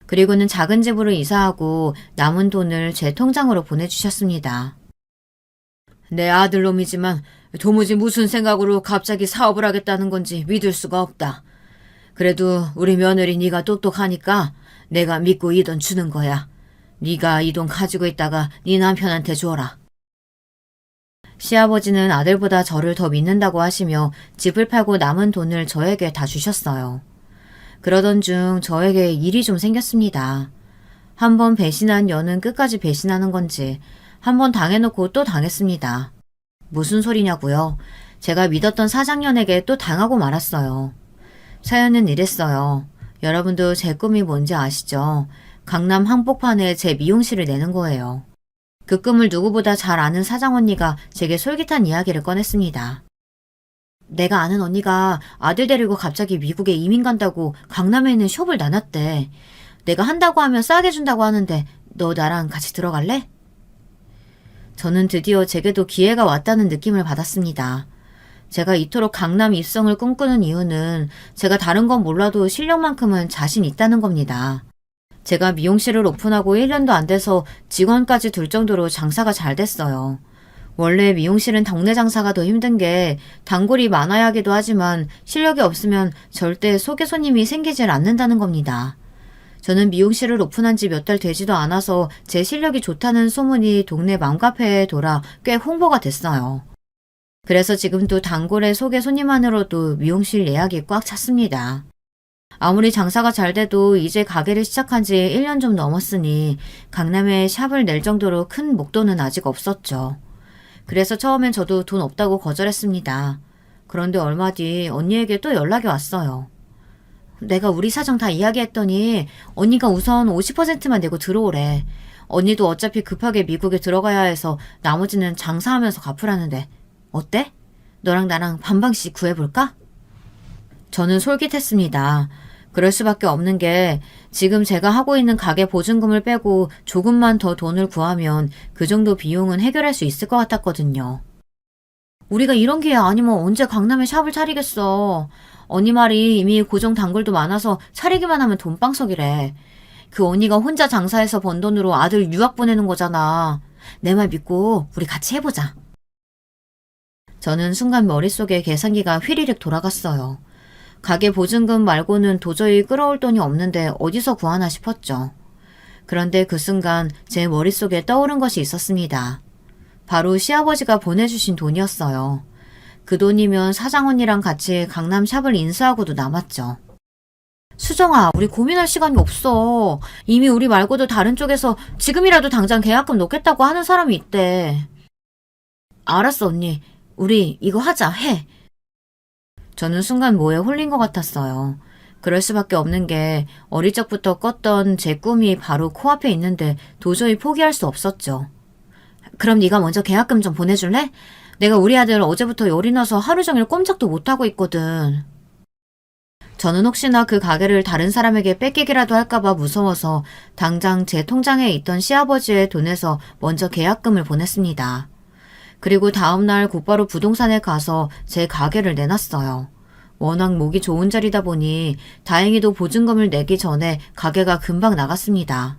S1: 그리고는 작은 집으로 이사하고 남은 돈을 제 통장으로 보내주셨습니다. 내 아들놈이지만 도무지 무슨 생각으로 갑자기 사업을 하겠다는 건지 믿을 수가 없다. 그래도 우리 며느리 네가 똑똑하니까 내가 믿고 이 돈 주는 거야. 네가 이 돈 가지고 있다가 네 남편한테 줘라. 시아버지는 아들보다 저를 더 믿는다고 하시며 집을 팔고 남은 돈을 저에게 다 주셨어요. 그러던 중 저에게 일이 좀 생겼습니다. 한 번 배신한 여는 끝까지 배신하는 건지 한 번 당해놓고 또 당했습니다. 무슨 소리냐고요? 제가 믿었던 사장년에게 또 당하고 말았어요. 사연은 이랬어요. 여러분도 제 꿈이 뭔지 아시죠? 강남 한복판에 제 미용실을 내는 거예요. 그 꿈을 누구보다 잘 아는 사장 언니가 제게 솔깃한 이야기를 꺼냈습니다. 내가 아는 언니가 아들 데리고 갑자기 미국에 이민 간다고 강남에 있는 숍을 나눴대. 내가 한다고 하면 싸게 준다고 하는데 너 나랑 같이 들어갈래? 저는 드디어 제게도 기회가 왔다는 느낌을 받았습니다. 제가 이토록 강남 입성을 꿈꾸는 이유는 제가 다른 건 몰라도 실력만큼은 자신 있다는 겁니다. 제가 미용실을 오픈하고 1년도 안 돼서 직원까지 둘 정도로 장사가 잘 됐어요. 원래 미용실은 동네 장사가 더 힘든 게 단골이 많아야 하기도 하지만 실력이 없으면 절대 소개 손님이 생기질 않는다는 겁니다. 저는 미용실을 오픈한 지 몇 달 되지도 않아서 제 실력이 좋다는 소문이 동네 맘카페에 돌아 꽤 홍보가 됐어요. 그래서 지금도 단골의 소개 손님만으로도 미용실 예약이 꽉 찼습니다. 아무리 장사가 잘 돼도 이제 가게를 시작한 지 1년 좀 넘었으니 강남에 샵을 낼 정도로 큰 목돈은 아직 없었죠. 그래서 처음엔 저도 돈 없다고 거절했습니다. 그런데 얼마 뒤 언니에게 또 연락이 왔어요. 내가 우리 사정 다 이야기했더니 언니가 우선 50%만 내고 들어오래. 언니도 어차피 급하게 미국에 들어가야 해서 나머지는 장사하면서 갚으라는데 어때? 너랑 나랑 반반씩 구해볼까? 저는 솔깃했습니다. 그럴 수밖에 없는 게 지금 제가 하고 있는 가게 보증금을 빼고 조금만 더 돈을 구하면 그 정도 비용은 해결할 수 있을 것 같았거든요. 우리가 이런 기회 아니면 언제 강남에 샵을 차리겠어. 언니 말이 이미 고정 단골도 많아서 차리기만 하면 돈방석이래. 그 언니가 혼자 장사해서 번 돈으로 아들 유학 보내는 거잖아. 내 말 믿고 우리 같이 해보자. 저는 순간 머릿속에 계산기가 휘리릭 돌아갔어요. 가게 보증금 말고는 도저히 끌어올 돈이 없는데 어디서 구하나 싶었죠. 그런데 그 순간 제 머릿속에 떠오른 것이 있었습니다. 바로 시아버지가 보내주신 돈이었어요. 그 돈이면 사장 언니랑 같이 강남 샵을 인수하고도 남았죠. 수정아, 우리 고민할 시간이 없어. 이미 우리 말고도 다른 쪽에서 지금이라도 당장 계약금 넣겠다고 하는 사람이 있대. 알았어, 언니. 우리 이거 하자, 해. 저는 순간 뭐에 홀린 것 같았어요. 그럴 수밖에 없는 게 어릴 적부터 꿨던 제 꿈이 바로 코앞에 있는데 도저히 포기할 수 없었죠. 그럼 네가 먼저 계약금 좀 보내줄래? 내가 우리 아들 어제부터 열이 나서 하루 종일 꼼짝도 못하고 있거든. 저는 혹시나 그 가게를 다른 사람에게 뺏기기라도 할까봐 무서워서 당장 제 통장에 있던 시아버지의 돈에서 먼저 계약금을 보냈습니다. 그리고 다음날 곧바로 부동산에 가서 제 가게를 내놨어요. 워낙 목이 좋은 자리다 보니 다행히도 보증금을 내기 전에 가게가 금방 나갔습니다.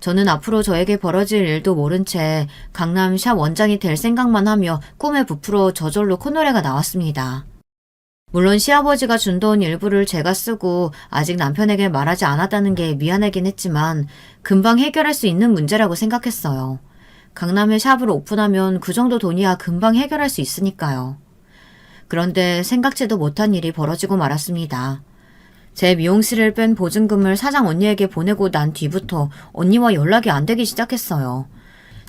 S1: 저는 앞으로 저에게 벌어질 일도 모른 채 강남 샵 원장이 될 생각만 하며 꿈에 부풀어 저절로 콧노래가 나왔습니다. 물론 시아버지가 준 돈 일부를 제가 쓰고 아직 남편에게 말하지 않았다는 게 미안하긴 했지만 금방 해결할 수 있는 문제라고 생각했어요. 강남에 샵을 오픈하면 그 정도 돈이야 금방 해결할 수 있으니까요. 그런데 생각지도 못한 일이 벌어지고 말았습니다. 제 미용실을 뺀 보증금을 사장 언니에게 보내고 난 뒤부터 언니와 연락이 안 되기 시작했어요.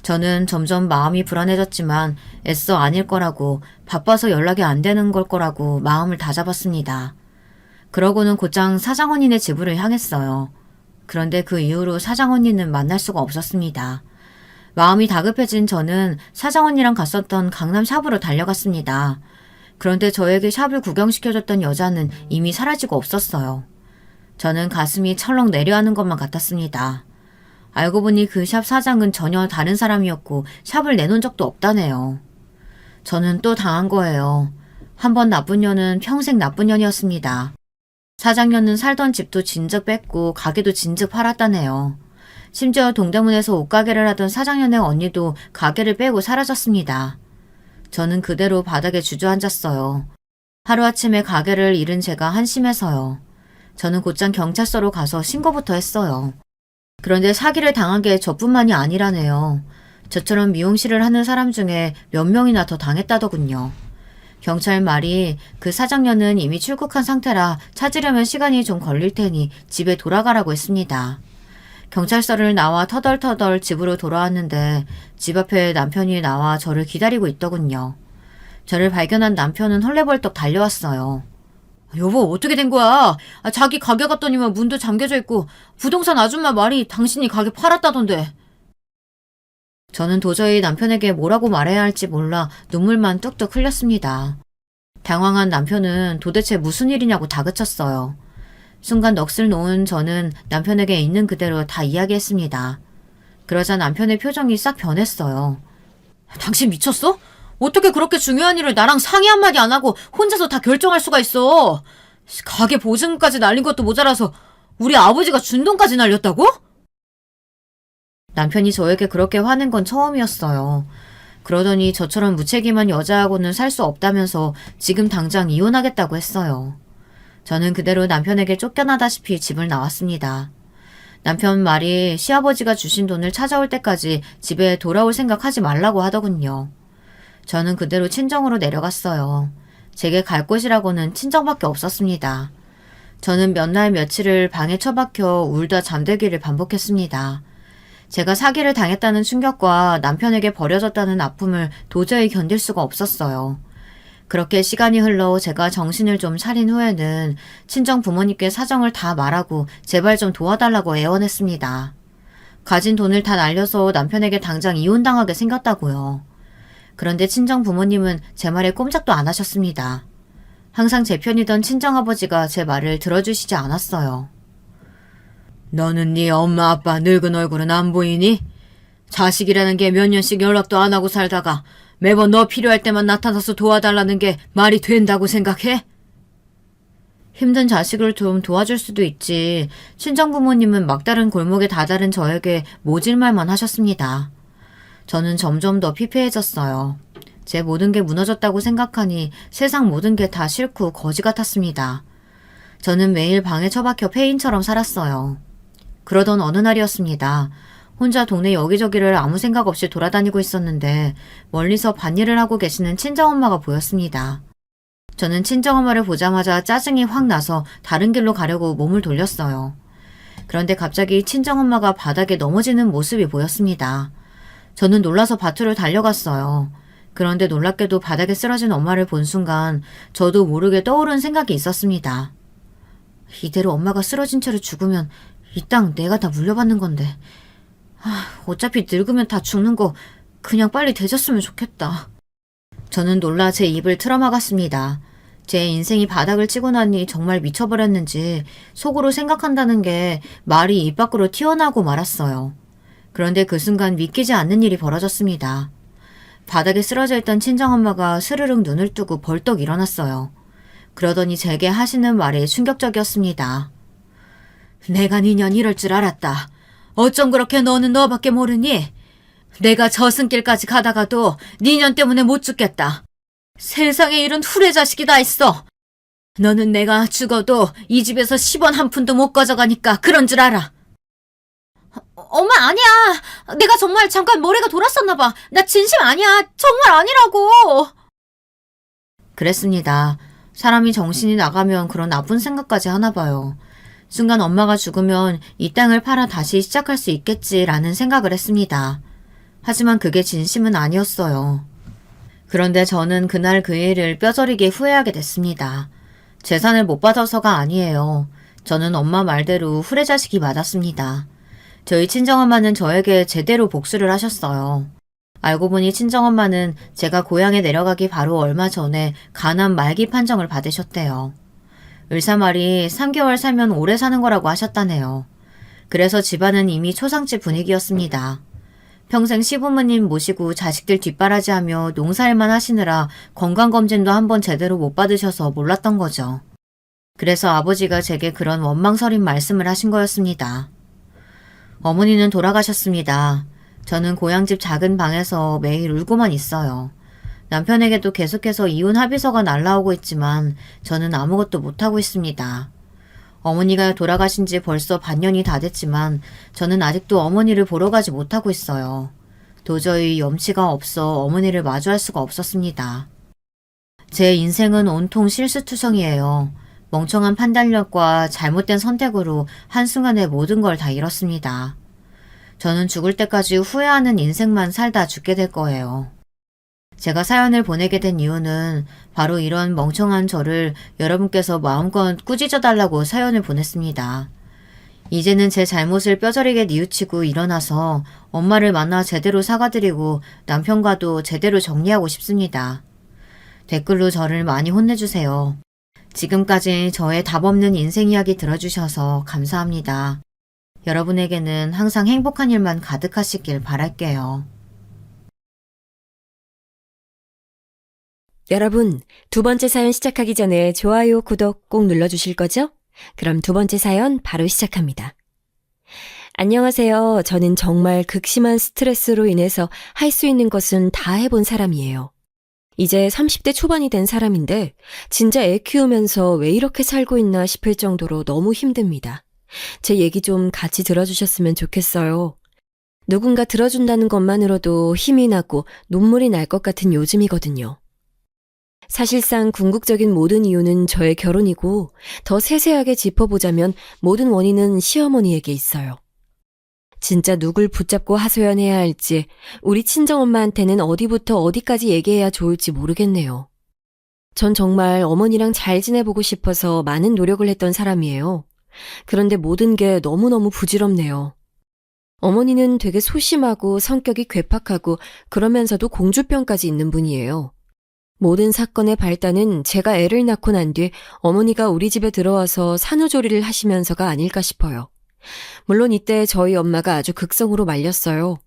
S1: 저는 점점 마음이 불안해졌지만 애써 아닐 거라고 바빠서 연락이 안 되는 걸 거라고 마음을 다잡았습니다. 그러고는 곧장 사장 언니네 집으로 향했어요. 그런데 그 이후로 사장 언니는 만날 수가 없었습니다. 마음이 다급해진 저는 사장 언니랑 갔었던 강남 샵으로 달려갔습니다. 그런데 저에게 샵을 구경시켜줬던 여자는 이미 사라지고 없었어요. 저는 가슴이 철렁 내려앉는 것만 같았습니다. 알고 보니 그 샵 사장은 전혀 다른 사람이었고 샵을 내놓은 적도 없다네요. 저는 또 당한 거예요. 한 번 나쁜 년은 평생 나쁜 년이었습니다. 사장년은 살던 집도 진즉 뺐고 가게도 진즉 팔았다네요. 심지어 동대문에서 옷가게를 하던 사장년의 언니도 가게를 빼고 사라졌습니다. 저는 그대로 바닥에 주저앉았어요. 하루아침에 가게를 잃은 제가 한심해서요. 저는 곧장 경찰서로 가서 신고부터 했어요. 그런데 사기를 당한 게 저뿐만이 아니라네요. 저처럼 미용실을 하는 사람 중에 몇 명이나 더 당했다더군요. 경찰 말이 그 사장년은 이미 출국한 상태라 찾으려면 시간이 좀 걸릴 테니 집에 돌아가라고 했습니다. 경찰서를 나와 터덜터덜 집으로 돌아왔는데 집 앞에 남편이 나와 저를 기다리고 있더군요. 저를 발견한 남편은 헐레벌떡 달려왔어요. 여보, 어떻게 된 거야? 자기 가게 갔더니만 문도 잠겨져 있고 부동산 아줌마 말이 당신이 가게 팔았다던데. 저는 도저히 남편에게 뭐라고 말해야 할지 몰라 눈물만 뚝뚝 흘렸습니다. 당황한 남편은 도대체 무슨 일이냐고 다그쳤어요. 순간 넋을 놓은 저는 남편에게 있는 그대로 다 이야기했습니다. 그러자 남편의 표정이 싹 변했어요. 당신 미쳤어? 어떻게 그렇게 중요한 일을 나랑 상의 한마디 안 하고 혼자서 다 결정할 수가 있어? 가게 보증금까지 날린 것도 모자라서 우리 아버지가 준 돈까지 날렸다고? 남편이 저에게 그렇게 화낸 건 처음이었어요. 그러더니 저처럼 무책임한 여자하고는 살 수 없다면서 지금 당장 이혼하겠다고 했어요. 저는 그대로 남편에게 쫓겨나다시피 집을 나왔습니다. 남편 말이 시아버지가 주신 돈을 찾아올 때까지 집에 돌아올 생각하지 말라고 하더군요. 저는 그대로 친정으로 내려갔어요. 제게 갈 곳이라고는 친정밖에 없었습니다. 저는 몇 날 며칠을 방에 처박혀 울다 잠들기를 반복했습니다. 제가 사기를 당했다는 충격과 남편에게 버려졌다는 아픔을 도저히 견딜 수가 없었어요. 그렇게 시간이 흘러 제가 정신을 좀 차린 후에는 친정 부모님께 사정을 다 말하고 제발 좀 도와달라고 애원했습니다. 가진 돈을 다 날려서 남편에게 당장 이혼당하게 생겼다고요. 그런데 친정 부모님은 제 말에 꼼짝도 안 하셨습니다. 항상 제 편이던 친정아버지가 제 말을 들어주시지 않았어요. 너는 네 엄마 아빠 늙은 얼굴은 안 보이니? 자식이라는 게 몇 년씩 연락도 안 하고 살다가 매번 너 필요할 때만 나타나서 도와달라는 게 말이 된다고 생각해? 힘든 자식을 좀 도와줄 수도 있지. 친정 부모님은 막다른 골목에 다다른 저에게 모질말만 하셨습니다. 저는 점점 더 피폐해졌어요. 제 모든 게 무너졌다고 생각하니 세상 모든 게 다 싫고 거지 같았습니다. 저는 매일 방에 처박혀 폐인처럼 살았어요. 그러던 어느 날이었습니다. 혼자 동네 여기저기를 아무 생각 없이 돌아다니고 있었는데 멀리서 밭일을 하고 계시는 친정엄마가 보였습니다. 저는 친정엄마를 보자마자 짜증이 확 나서 다른 길로 가려고 몸을 돌렸어요. 그런데 갑자기 친정엄마가 바닥에 넘어지는 모습이 보였습니다. 저는 놀라서 밭으로 달려갔어요. 그런데 놀랍게도 바닥에 쓰러진 엄마를 본 순간 저도 모르게 떠오른 생각이 있었습니다. 이대로 엄마가 쓰러진 채로 죽으면 이 땅 내가 다 물려받는 건데. 어차피 늙으면 다 죽는 거 그냥 빨리 되졌으면 좋겠다. 저는 놀라 제 입을 틀어막았습니다. 제 인생이 바닥을 치고 나니 정말 미쳐버렸는지 속으로 생각한다는 게 말이 입 밖으로 튀어나오고 말았어요. 그런데 그 순간 믿기지 않는 일이 벌어졌습니다. 바닥에 쓰러져 있던 친정엄마가 스르륵 눈을 뜨고 벌떡 일어났어요. 그러더니 제게 하시는 말이 충격적이었습니다. 내가 니년 이럴 줄 알았다. 어쩜 그렇게 너는 너밖에 모르니? 내가 저승길까지 가다가도 니년 때문에 못 죽겠다. 세상에 이런 후레자식이 다 있어. 너는 내가 죽어도 이 집에서 10원 한 푼도 못 가져가니까 그런 줄 알아.
S2: 엄마, 아니야. 내가 정말 잠깐 머리가 돌았었나 봐. 나 진심 아니야. 정말 아니라고.
S1: 그랬습니다. 사람이 정신이 나가면 그런 나쁜 생각까지 하나 봐요. 순간 엄마가 죽으면 이 땅을 팔아 다시 시작할 수 있겠지라는 생각을 했습니다. 하지만 그게 진심은 아니었어요. 그런데 저는 그날 그 일을 뼈저리게 후회하게 됐습니다. 재산을 못 받아서가 아니에요. 저는 엄마 말대로 후레자식이 맞았습니다. 저희 친정엄마는 저에게 제대로 복수를 하셨어요. 알고 보니 친정엄마는 제가 고향에 내려가기 바로 얼마 전에 간암 말기 판정을 받으셨대요. 의사 말이 3개월 살면 오래 사는 거라고 하셨다네요. 그래서 집안은 이미 초상집 분위기였습니다. 평생 시부모님 모시고 자식들 뒷바라지하며 농사일만 하시느라 건강검진도 한번 제대로 못 받으셔서 몰랐던 거죠. 그래서 아버지가 제게 그런 원망설인 말씀을 하신 거였습니다. 어머니는 돌아가셨습니다. 저는 고향집 작은 방에서 매일 울고만 있어요. 남편에게도 계속해서 이혼 합의서가 날라오고 있지만 저는 아무것도 못하고 있습니다. 어머니가 돌아가신 지 벌써 반년이 다 됐지만 저는 아직도 어머니를 보러 가지 못하고 있어요. 도저히 염치가 없어 어머니를 마주할 수가 없었습니다. 제 인생은 온통 실수투성이에요. 멍청한 판단력과 잘못된 선택으로 한순간에 모든 걸 다 잃었습니다. 저는 죽을 때까지 후회하는 인생만 살다 죽게 될 거예요. 제가 사연을 보내게 된 이유는 바로 이런 멍청한 저를 여러분께서 마음껏 꾸짖어달라고 사연을 보냈습니다. 이제는 제 잘못을 뼈저리게 뉘우치고 일어나서 엄마를 만나 제대로 사과드리고 남편과도 제대로 정리하고 싶습니다. 댓글로 저를 많이 혼내주세요. 지금까지 저의 답없는 인생 이야기 들어주셔서 감사합니다. 여러분에게는 항상 행복한 일만 가득하시길 바랄게요.
S3: 여러분, 두 번째 사연 시작하기 전에 좋아요, 구독 꼭 눌러주실 거죠? 그럼 두 번째 사연 바로 시작합니다. 안녕하세요. 저는 정말 극심한 스트레스로 인해서 할 수 있는 것은 다 해본 사람이에요. 이제 30대 초반이 된 사람인데 진짜 애 키우면서 왜 이렇게 살고 있나 싶을 정도로 너무 힘듭니다. 제 얘기 좀 같이 들어주셨으면 좋겠어요. 누군가 들어준다는 것만으로도 힘이 나고 눈물이 날 것 같은 요즘이거든요. 사실상 궁극적인 모든 이유는 저의 결혼이고 더 세세하게 짚어보자면 모든 원인은 시어머니에게 있어요. 진짜 누굴 붙잡고 하소연해야 할지 우리 친정엄마한테는 어디부터 어디까지 얘기해야 좋을지 모르겠네요. 전 정말 어머니랑 잘 지내보고 싶어서 많은 노력을 했던 사람이에요. 그런데 모든 게 너무너무 부질없네요. 어머니는 되게 소심하고 성격이 괴팍하고 그러면서도 공주병까지 있는 분이에요. 모든 사건의 발단은 제가 애를 낳고 난 뒤 어머니가 우리 집에 들어와서 산후조리를 하시면서가 아닐까 싶어요. 물론 이때 저희 엄마가 아주 극성으로 말렸어요.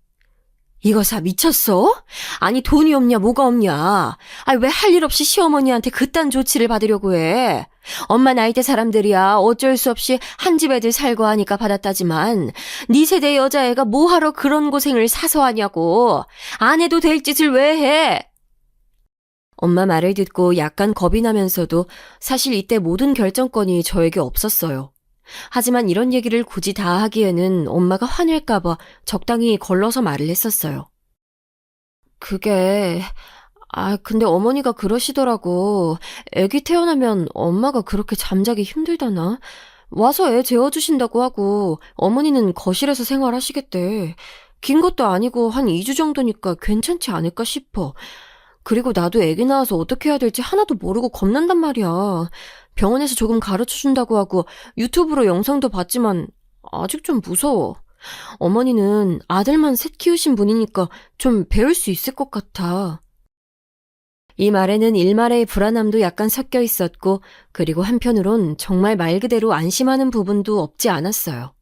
S3: 이거사 미쳤어? 아니 돈이 없냐 뭐가 없냐. 아니 왜 할 일 없이 시어머니한테 그딴 조치를 받으려고 해. 엄마 나이대 사람들이야 어쩔 수 없이 한 집 애들 살고 하니까 받았다지만 네 세대 여자애가 뭐하러 그런 고생을 사서 하냐고. 안 해도 될 짓을 왜 해. 엄마 말을 듣고 약간 겁이 나면서도 사실 이때 모든 결정권이 저에게 없었어요. 하지만 이런 얘기를 굳이 다 하기에는 엄마가 화낼까봐 적당히 걸러서 말을 했었어요. 근데 어머니가 그러시더라고. 애기 태어나면 엄마가 그렇게 잠자기 힘들다나? 와서 애 재워주신다고 하고 어머니는 거실에서 생활하시겠대. 긴 것도 아니고 한 2주 정도니까 괜찮지 않을까 싶어. 그리고 나도 애기 낳아서 어떻게 해야 될지 하나도 모르고 겁난단 말이야. 병원에서 조금 가르쳐준다고 하고 유튜브로 영상도 봤지만 아직 좀 무서워. 어머니는 아들만 셋 키우신 분이니까 좀 배울 수 있을 것 같아. 이 말에는 일말의 불안함도 약간 섞여 있었고 그리고 한편으론 정말 말 그대로 안심하는 부분도 없지 않았어요.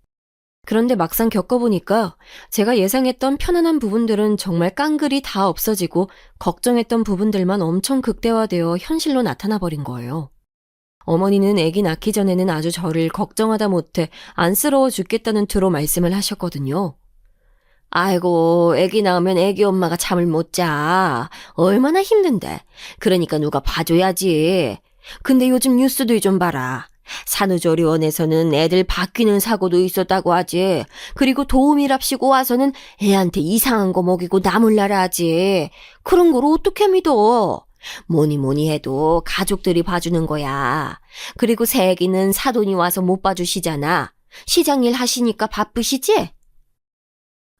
S3: 그런데 막상 겪어보니까 제가 예상했던 편안한 부분들은 정말 깡그리 다 없어지고 걱정했던 부분들만 엄청 극대화되어 현실로 나타나 버린 거예요. 어머니는 아기 낳기 전에는 아주 저를 걱정하다 못해 안쓰러워 죽겠다는 투로 말씀을 하셨거든요. 아이고, 아기 낳으면 아기 엄마가 잠을 못 자. 얼마나 힘든데. 그러니까 누가 봐줘야지. 근데 요즘 뉴스들 좀 봐라. 산후조리원에서는 애들 바뀌는 사고도 있었다고 하지. 그리고 도우미랍시고 와서는 애한테 이상한 거 먹이고 나몰라라 하지. 그런 걸 어떻게 믿어? 뭐니 해도 가족들이 봐주는 거야. 그리고 새애기는 사돈이 와서 못 봐주시잖아. 시장일 하시니까 바쁘시지?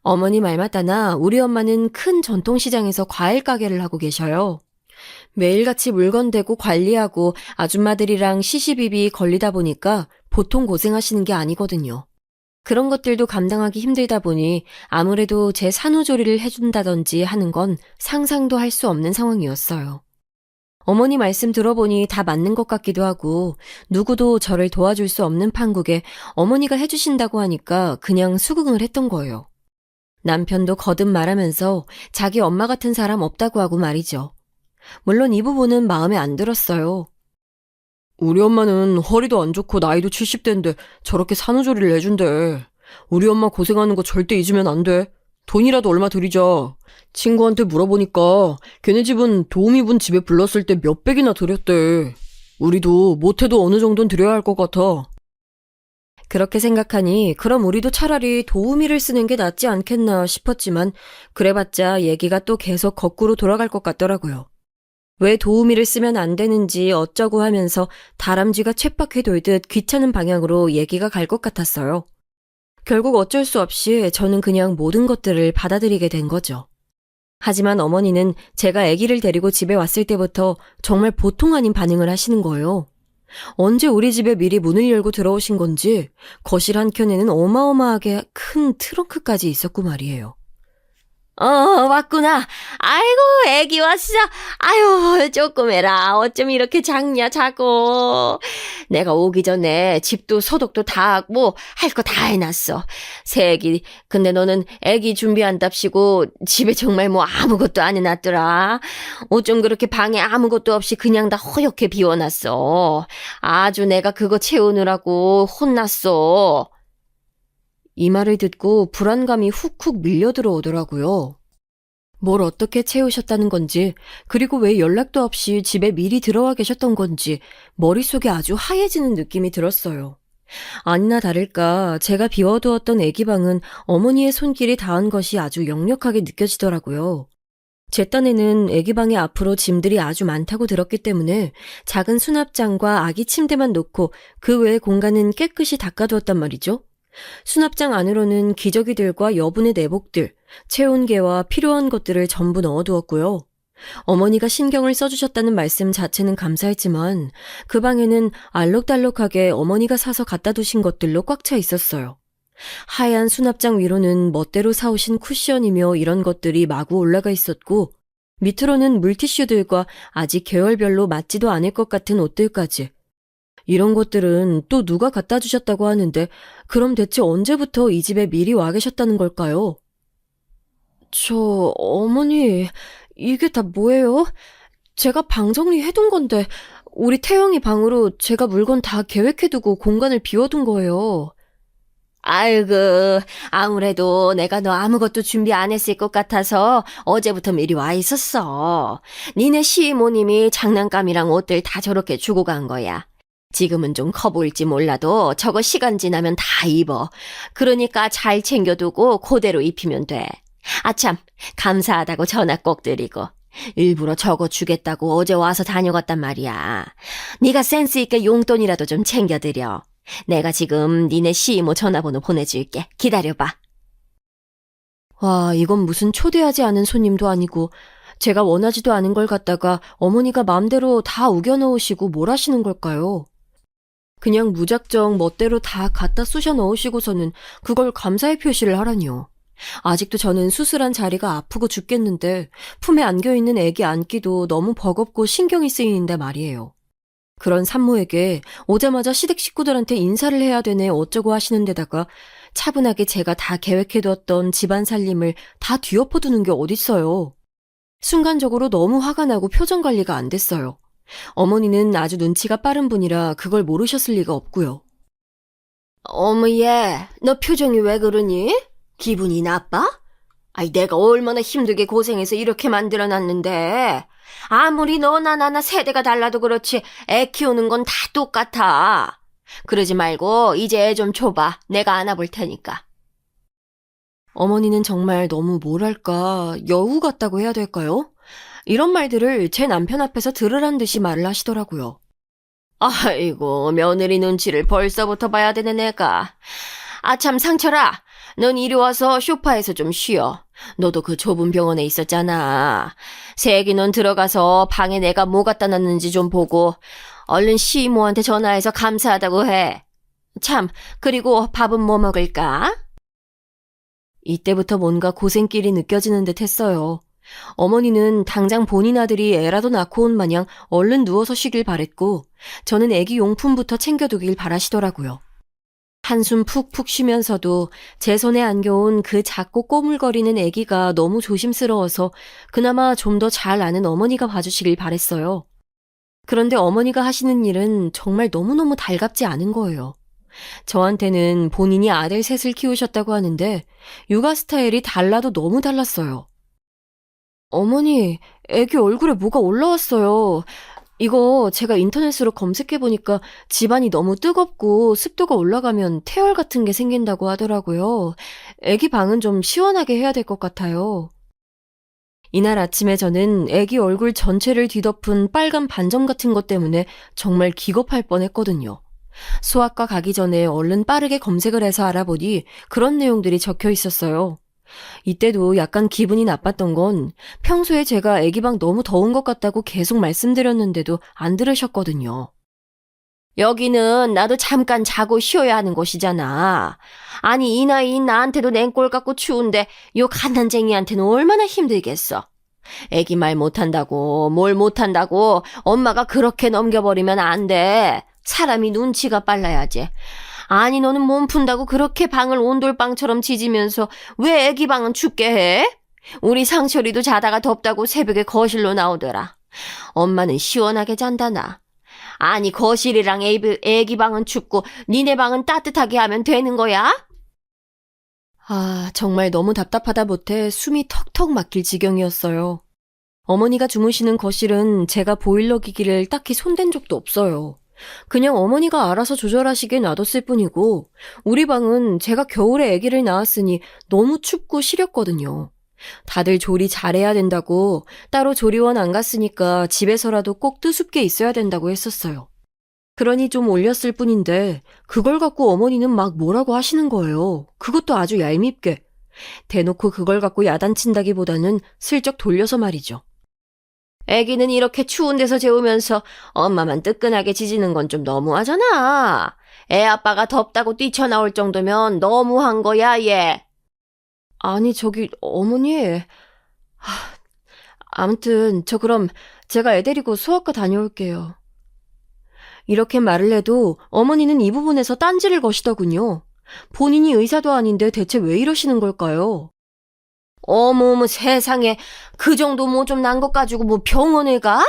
S3: 어머니 말 맞다나 우리 엄마는 큰 전통시장에서 과일 가게를 하고 계셔요. 매일같이 물건 대고 관리하고 아줌마들이랑 시시비비 걸리다 보니까 보통 고생하시는 게 아니거든요. 그런 것들도 감당하기 힘들다 보니 아무래도 제 산후조리를 해준다든지 하는 건 상상도 할 수 없는 상황이었어요. 어머니 말씀 들어보니 다 맞는 것 같기도 하고 누구도 저를 도와줄 수 없는 판국에 어머니가 해주신다고 하니까 그냥 수긍을 했던 거예요. 남편도 거듭 말하면서 자기 엄마 같은 사람 없다고 하고 말이죠. 물론 이 부분은 마음에 안 들었어요. 우리 엄마는 허리도 안 좋고 나이도 70대인데 저렇게 산후조리를 해준대. 우리 엄마 고생하는 거 절대 잊으면 안 돼. 돈이라도 얼마 드리자. 친구한테 물어보니까 걔네 집은 도우미분 집에 불렀을 때 몇백이나 드렸대. 우리도 못해도 어느 정도는 드려야 할 것 같아. 그렇게 생각하니 그럼 우리도 차라리 도우미를 쓰는 게 낫지 않겠나 싶었지만 그래봤자 얘기가 또 계속 거꾸로 돌아갈 것 같더라고요. 왜 도우미를 쓰면 안 되는지 어쩌고 하면서 다람쥐가 쳇바퀴 돌듯 귀찮은 방향으로 얘기가 갈 것 같았어요. 결국 어쩔 수 없이 저는 그냥 모든 것들을 받아들이게 된 거죠. 하지만 어머니는 제가 아기를 데리고 집에 왔을 때부터 정말 보통 아닌 반응을 하시는 거예요. 언제 우리 집에 미리 문을 열고 들어오신 건지 거실 한켠에는 어마어마하게 큰 트렁크까지 있었고 말이에요. 왔구나. 아이고, 애기 왔어. 아유, 조그매라. 어쩜 이렇게 작냐, 작어. 내가 오기 전에 집도 소독도 다 하고 할 거 다 해놨어. 새애기, 근데 너는 애기 준비한답시고 집에 정말 뭐 아무것도 안 해놨더라. 어쩜 그렇게 방에 아무것도 없이 그냥 다 허옇게 비워놨어. 아주 내가 그거 채우느라고 혼났어. 이 말을 듣고 불안감이 훅훅 밀려 들어오더라고요. 뭘 어떻게 채우셨다는 건지, 그리고 왜 연락도 없이 집에 미리 들어와 계셨던 건지 머릿속에 아주 하얘지는 느낌이 들었어요. 아니나 다를까 제가 비워두었던 아기 방은 어머니의 손길이 닿은 것이 아주 역력하게 느껴지더라고요. 제 딴에는 아기 방의 앞으로 짐들이 아주 많다고 들었기 때문에 작은 수납장과 아기 침대만 놓고 그 외의 공간은 깨끗이 닦아두었단 말이죠. 수납장 안으로는 기저귀들과 여분의 내복들, 체온계와 필요한 것들을 전부 넣어두었고요. 어머니가 신경을 써주셨다는 말씀 자체는 감사했지만 그 방에는 알록달록하게 어머니가 사서 갖다 두신 것들로 꽉 차 있었어요. 하얀 수납장 위로는 멋대로 사오신 쿠션이며 이런 것들이 마구 올라가 있었고 밑으로는 물티슈들과 아직 계열별로 맞지도 않을 것 같은 옷들까지. 이런 것들은 또 누가 갖다 주셨다고 하는데 그럼 대체 언제부터 이 집에 미리 와 계셨다는 걸까요? 어머니, 이게 다 뭐예요? 제가 방 정리해둔 건데 우리 태영이 방으로 제가 물건 다 계획해두고 공간을 비워둔 거예요. 아이고, 아무래도 내가 너 아무것도 준비 안 했을 것 같아서 어제부터 미리 와 있었어. 니네 시모님이 장난감이랑 옷들 다 저렇게 주고 간 거야. 지금은 좀 커 보일지 몰라도 저거 시간 지나면 다 입어. 그러니까 잘 챙겨두고 그대로 입히면 돼. 아참, 감사하다고 전화 꼭 드리고. 일부러 저거 주겠다고 어제 와서 다녀갔단 말이야. 네가 센스 있게 용돈이라도 좀 챙겨드려. 내가 지금 니네 시이모 전화번호 보내줄게. 기다려봐. 와, 이건 무슨 초대하지 않은 손님도 아니고 제가 원하지도 않은 걸 갖다가 어머니가 마음대로 다 우겨넣으시고 뭘 하시는 걸까요? 그냥 무작정 멋대로 다 갖다 쑤셔 넣으시고서는 그걸 감사의 표시를 하라니요. 아직도 저는 수술한 자리가 아프고 죽겠는데 품에 안겨있는 애기 안기도 너무 버겁고 신경이 쓰이는데 말이에요. 그런 산모에게 오자마자 시댁 식구들한테 인사를 해야 되네 어쩌고 하시는 데다가 차분하게 제가 다 계획해두었던 집안 살림을 다 뒤엎어두는 게 어딨어요. 순간적으로 너무 화가 나고 표정 관리가 안 됐어요. 어머니는 아주 눈치가 빠른 분이라 그걸 모르셨을 리가 없고요. 어머 얘, 너 표정이 왜 그러니? 기분이 나빠? 아이 내가 얼마나 힘들게 고생해서 이렇게 만들어놨는데 아무리 너나 나나 세대가 달라도 그렇지 애 키우는 건 다 똑같아. 그러지 말고 이제 애 좀 줘봐. 내가 안아볼 테니까. 어머니는 정말 너무 뭐랄까 여우 같다고 해야 될까요? 이런 말들을 제 남편 앞에서 들으란 듯이 말을 하시더라고요. 아이고 며느리 눈치를 벌써부터 봐야 되네 내가. 아참 상철아, 넌 이리 와서 소파에서 좀 쉬어. 너도 그 좁은 병원에 있었잖아. 새애기 넌 들어가서 방에 내가 뭐 갖다 놨는지 좀 보고 얼른 시이모한테 전화해서 감사하다고 해. 참, 그리고 밥은 뭐 먹을까? 이때부터 뭔가 고생길이 느껴지는 듯 했어요. 어머니는 당장 본인 아들이 애라도 낳고 온 마냥 얼른 누워서 쉬길 바랬고 저는 애기 용품부터 챙겨두길 바라시더라고요. 한숨 푹푹 쉬면서도 제 손에 안겨온 그 작고 꼬물거리는 애기가 너무 조심스러워서 그나마 좀 더 잘 아는 어머니가 봐주시길 바랬어요. 그런데 어머니가 하시는 일은 정말 너무너무 달갑지 않은 거예요. 저한테는 본인이 아들 셋을 키우셨다고 하는데 육아 스타일이 달라도 너무 달랐어요. 어머니, 애기 얼굴에 뭐가 올라왔어요. 이거 제가 인터넷으로 검색해보니까 집안이 너무 뜨겁고 습도가 올라가면 태열 같은 게 생긴다고 하더라고요. 애기 방은 좀 시원하게 해야 될 것 같아요. 이날 아침에 저는 애기 얼굴 전체를 뒤덮은 빨간 반점 같은 것 때문에 정말 기겁할 뻔했거든요. 소아과 가기 전에 얼른 빠르게 검색을 해서 알아보니 그런 내용들이 적혀 있었어요. 이때도 약간 기분이 나빴던 건 평소에 제가 애기 방 너무 더운 것 같다고 계속 말씀드렸는데도 안 들으셨거든요. 여기는 나도 잠깐 자고 쉬어야 하는 곳이잖아. 아니 이 나이인 나한테도 냉골 같고 추운데 요 갓난쟁이한테는 얼마나 힘들겠어. 애기 말 못한다고 뭘 못한다고 엄마가 그렇게 넘겨버리면 안 돼. 사람이 눈치가 빨라야지. 아니 너는 몸 푼다고 그렇게 방을 온돌방처럼 지지면서 왜 애기 방은 춥게 해? 우리 상철이도 자다가 덥다고 새벽에 거실로 나오더라. 엄마는 시원하게 잔다나. 아니 거실이랑 애기 방은 춥고 니네 방은 따뜻하게 하면 되는 거야? 아, 정말 너무 답답하다 못해 숨이 턱턱 막힐 지경이었어요. 어머니가 주무시는 거실은 제가 보일러 기기를 딱히 손댄 적도 없어요. 그냥 어머니가 알아서 조절하시게 놔뒀을 뿐이고 우리 방은 제가 겨울에 아기를 낳았으니 너무 춥고 시렸거든요. 다들 조리 잘해야 된다고 따로 조리원 안 갔으니까 집에서라도 꼭 뜨습게 있어야 된다고 했었어요. 그러니 좀 올렸을 뿐인데 그걸 갖고 어머니는 막 뭐라고 하시는 거예요. 그것도 아주 얄밉게. 대놓고 그걸 갖고 야단친다기보다는 슬쩍 돌려서 말이죠. 애기는 이렇게 추운 데서 재우면서 엄마만 뜨끈하게 지지는 건 좀 너무하잖아. 애 아빠가 덥다고 뛰쳐나올 정도면 너무한 거야, 얘. 아니, 저기, 어머니. 아무튼, 저 그럼 제가 애 데리고 수학과 다녀올게요. 이렇게 말을 해도 어머니는 이 부분에서 딴지를 거시더군요. 본인이 의사도 아닌데 대체 왜 이러시는 걸까요? 어머머 세상에, 그 정도 뭐 좀 난 것 가지고 뭐 병원에 가?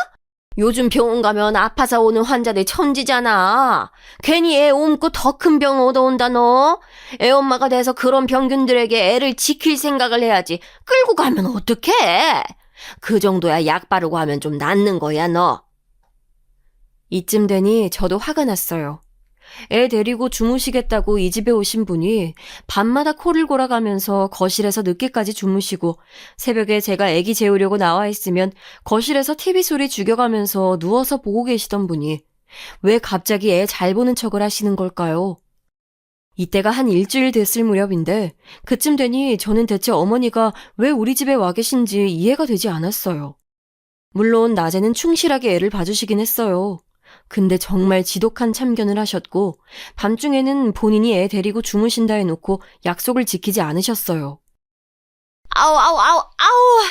S3: 요즘 병원 가면 아파서 오는 환자들 천지잖아. 괜히 애 옮고 더 큰 병 얻어온다 너. 애 엄마가 돼서 그런 병균들에게 애를 지킬 생각을 해야지. 끌고 가면 어떡해? 그 정도야 약 바르고 하면 좀 낫는 거야 너. 이쯤 되니 저도 화가 났어요. 애 데리고 주무시겠다고 이 집에 오신 분이 밤마다 코를 골아가면서 거실에서 늦게까지 주무시고 새벽에 제가 애기 재우려고 나와 있으면 거실에서 TV 소리 죽여가면서 누워서 보고 계시던 분이 왜 갑자기 애 잘 보는 척을 하시는 걸까요? 이때가 한 일주일 됐을 무렵인데 그쯤 되니 저는 대체 어머니가 왜 우리 집에 와 계신지 이해가 되지 않았어요. 물론 낮에는 충실하게 애를 봐주시긴 했어요. 근데 정말 지독한 참견을 하셨고 밤중에는 본인이 애 데리고 주무신다 해놓고 약속을 지키지 않으셨어요. 아우.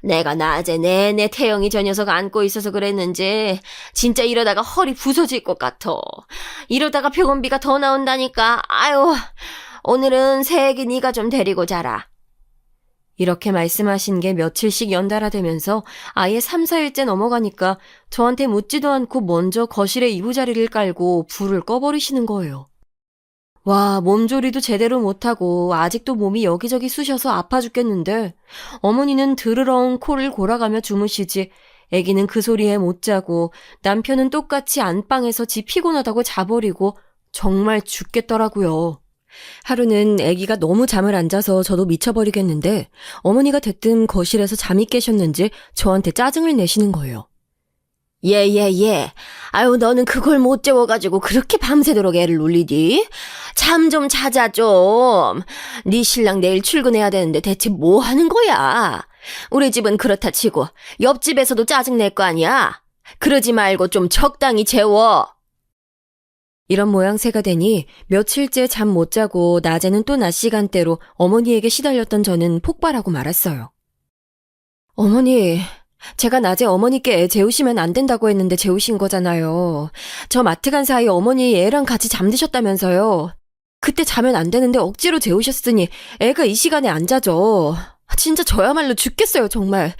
S3: 내가 낮에 내내 태영이 저 녀석 안고 있어서 그랬는지 진짜 이러다가 허리 부서질 것 같아. 이러다가 병원비가 더 나온다니까. 아유, 오늘은 새애기 네가 좀 데리고 자라. 이렇게 말씀하신 게 며칠씩 연달아 되면서 아예 3, 4일째 넘어가니까 저한테 묻지도 않고 먼저 거실에 이부자리를 깔고 불을 꺼버리시는 거예요. 와, 몸조리도 제대로 못하고 아직도 몸이 여기저기 쑤셔서 아파 죽겠는데 어머니는 드르렁 코를 골아가며 주무시지 애기는 그 소리에 못 자고 남편은 똑같이 안방에서 지 피곤하다고 자버리고 정말 죽겠더라고요. 하루는 아기가 너무 잠을 안 자서 저도 미쳐버리겠는데 어머니가 대뜸 거실에서 잠이 깨셨는지 저한테 짜증을 내시는 거예요. 예. 아유, 너는 그걸 못 재워가지고 그렇게 밤새도록 애를 놀리디? 잠 좀 자자 좀. 네 신랑 내일 출근해야 되는데 대체 뭐 하는 거야? 우리 집은 그렇다 치고 옆집에서도 짜증 낼 거 아니야? 그러지 말고 좀 적당히 재워. 이런 모양새가 되니 며칠째 잠 못 자고 낮에는 또 낮 시간대로 어머니에게 시달렸던 저는 폭발하고 말았어요. 어머니, 제가 낮에 어머니께 애 재우시면 안 된다고 했는데 재우신 거잖아요. 저 마트 간 사이 어머니 애랑 같이 잠드셨다면서요. 그때 자면 안 되는데 억지로 재우셨으니 애가 이 시간에 안 자죠. 진짜 저야말로 죽겠어요, 정말.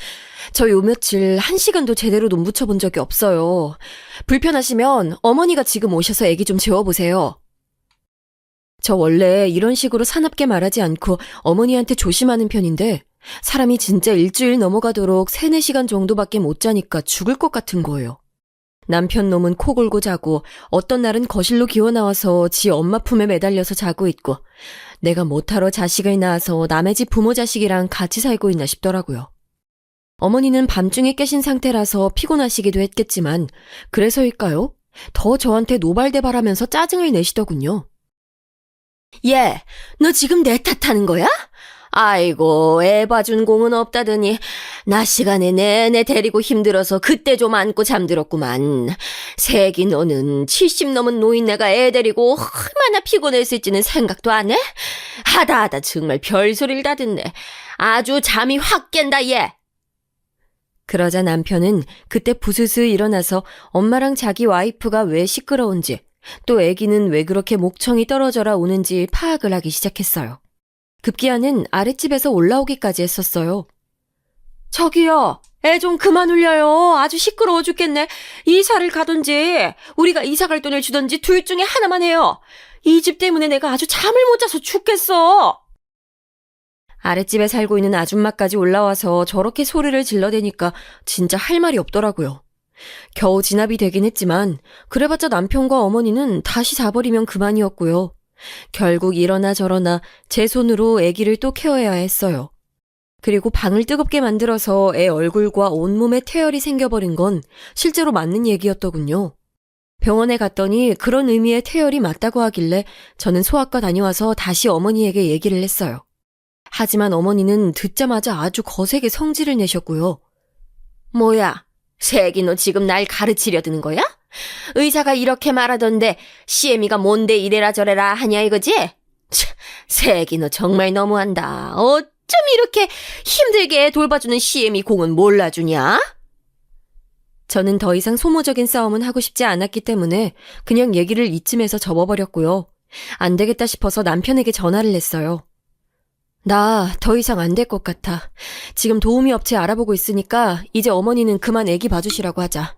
S3: 저 요 며칠 1시간도 제대로 눈 붙여본 적이 없어요. 불편하시면 어머니가 지금 오셔서 애기 좀 재워보세요. 저 원래 이런 식으로 사납게 말하지 않고 어머니한테 조심하는 편인데 사람이 진짜 일주일 넘어가도록 3, 4시간 정도밖에 못 자니까 죽을 것 같은 거예요. 남편 놈은 코 골고 자고 어떤 날은 거실로 기어나와서 지 엄마 품에 매달려서 자고 있고 내가 못하러 자식을 낳아서 남의 집 부모 자식이랑 같이 살고 있나 싶더라고요. 어머니는 밤중에 깨신 상태라서 피곤하시기도 했겠지만 그래서일까요? 더 저한테 노발대발하면서 짜증을 내시더군요. 얘, 너 지금 내 탓하는 거야? 아이고, 애 봐준 공은 없다더니 낮 시간에 내내 데리고 힘들어서 그때 좀 안고 잠들었구만. 새끼 너는 70 넘은 노인네가 애 데리고 얼마나 피곤했을지는 생각도 안 해? 하다 정말 별소리를 다 듣네. 아주 잠이 확 깬다 얘. 그러자 남편은 그때 부스스 일어나서 엄마랑 자기 와이프가 왜 시끄러운지 또 애기는 왜 그렇게 목청이 떨어져라 우는지 파악을 하기 시작했어요. 급기야는 아랫집에서 올라오기까지 했었어요. 저기요, 애 좀 그만 울려요. 아주 시끄러워 죽겠네. 이사를 가든지 우리가 이사 갈 돈을 주든지 둘 중에 하나만 해요. 이 집 때문에 내가 아주 잠을 못 자서 죽겠어. 아랫집에 살고 있는 아줌마까지 올라와서 저렇게 소리를 질러대니까 진짜 할 말이 없더라고요. 겨우 진압이 되긴 했지만 그래봤자 남편과 어머니는 다시 자버리면 그만이었고요. 결국 이러나 저러나 제 손으로 아기를 또 케어해야 했어요. 그리고 방을 뜨겁게 만들어서 애 얼굴과 온몸에 태열이 생겨버린 건 실제로 맞는 얘기였더군요. 병원에 갔더니 그런 의미의 태열이 맞다고 하길래 저는 소아과 다녀와서 다시 어머니에게 얘기를 했어요. 하지만 어머니는 듣자마자 아주 거세게 성질을 내셨고요. 뭐야, 새끼 너 지금 날 가르치려 드는 거야? 의사가 이렇게 말하던데 CM이가 뭔데 이래라 저래라 하냐 이거지? 새끼 너 정말 너무한다. 어쩜 이렇게 힘들게 돌봐주는 CM이 공은 몰라주냐? 저는 더 이상 소모적인 싸움은 하고 싶지 않았기 때문에 그냥 얘기를 이쯤에서 접어버렸고요. 안 되겠다 싶어서 남편에게 전화를 했어요. 나 더 이상 안 될 것 같아. 지금 도우미 업체 알아보고 있으니까 이제 어머니는 그만 애기 봐주시라고 하자.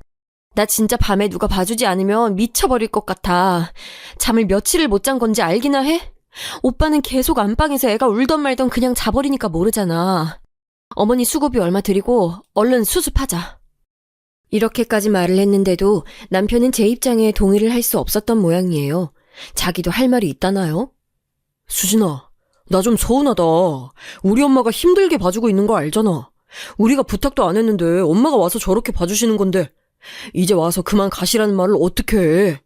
S3: 나 진짜 밤에 누가 봐주지 않으면 미쳐버릴 것 같아. 잠을 며칠을 못 잔 건지 알기나 해? 오빠는 계속 안방에서 애가 울던 말던 그냥 자버리니까 모르잖아. 어머니 수고비 얼마 드리고 얼른 수습하자. 이렇게까지 말을 했는데도 남편은 제 입장에 동의를 할 수 없었던 모양이에요. 자기도 할 말이 있다나요? 수진아, 나 좀 서운하다. 우리 엄마가 힘들게 봐주고 있는 거 알잖아. 우리가 부탁도 안 했는데 엄마가 와서 저렇게 봐주시는 건데 이제 와서 그만 가시라는 말을 어떻게 해.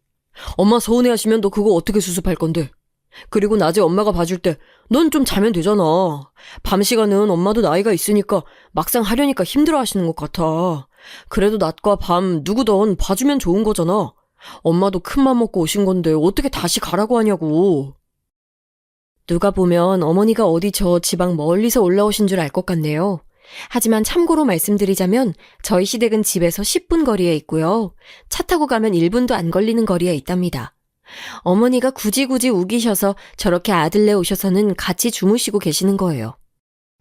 S3: 엄마 서운해하시면 너 그거 어떻게 수습할 건데. 그리고 낮에 엄마가 봐줄 때 넌 좀 자면 되잖아. 밤 시간은 엄마도 나이가 있으니까 막상 하려니까 힘들어하시는 것 같아. 그래도 낮과 밤 누구든 봐주면 좋은 거잖아. 엄마도 큰맘 먹고 오신 건데 어떻게 다시 가라고 하냐고. 누가 보면 어머니가 어디 저 지방 멀리서 올라오신 줄 알 것 같네요. 하지만 참고로 말씀드리자면 저희 시댁은 집에서 10분 거리에 있고요. 차 타고 가면 1분도 안 걸리는 거리에 있답니다. 어머니가 굳이 우기셔서 저렇게 아들네 오셔서는 같이 주무시고 계시는 거예요.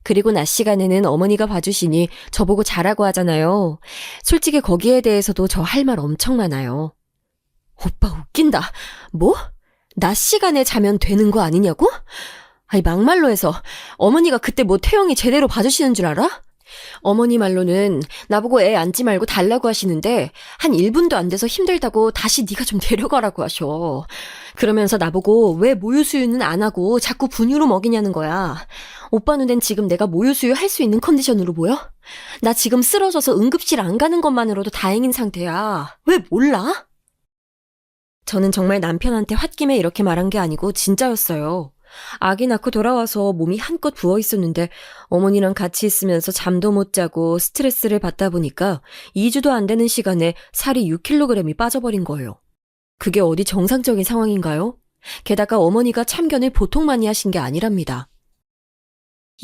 S3: 그리고 낮 시간에는 어머니가 봐주시니 저보고 자라고 하잖아요. 솔직히 거기에 대해서도 저 할 말 엄청 많아요. 오빠 웃긴다. 뭐? 낮 시간에 자면 되는 거 아니냐고? 아니 막말로 해서 어머니가 그때 뭐 태영이 제대로 봐주시는 줄 알아? 어머니 말로는 나보고 애 안지 말고 달라고 하시는데 한 1분도 안 돼서 힘들다고 다시 네가 좀 데려가라고 하셔. 그러면서 나보고 왜 모유수유는 안 하고 자꾸 분유로 먹이냐는 거야. 오빠 눈엔 지금 내가 모유수유 할 수 있는 컨디션으로 보여? 나 지금 쓰러져서 응급실 안 가는 것만으로도 다행인 상태야. 왜 몰라? 저는 정말 남편한테 홧김에 이렇게 말한 게 아니고 진짜였어요. 아기 낳고 돌아와서 몸이 한껏 부어 있었는데 어머니랑 같이 있으면서 잠도 못 자고 스트레스를 받다 보니까 2주도 안 되는 시간에 살이 6kg이 빠져버린 거예요. 그게 어디 정상적인 상황인가요? 게다가 어머니가 참견을 보통 많이 하신 게 아니랍니다.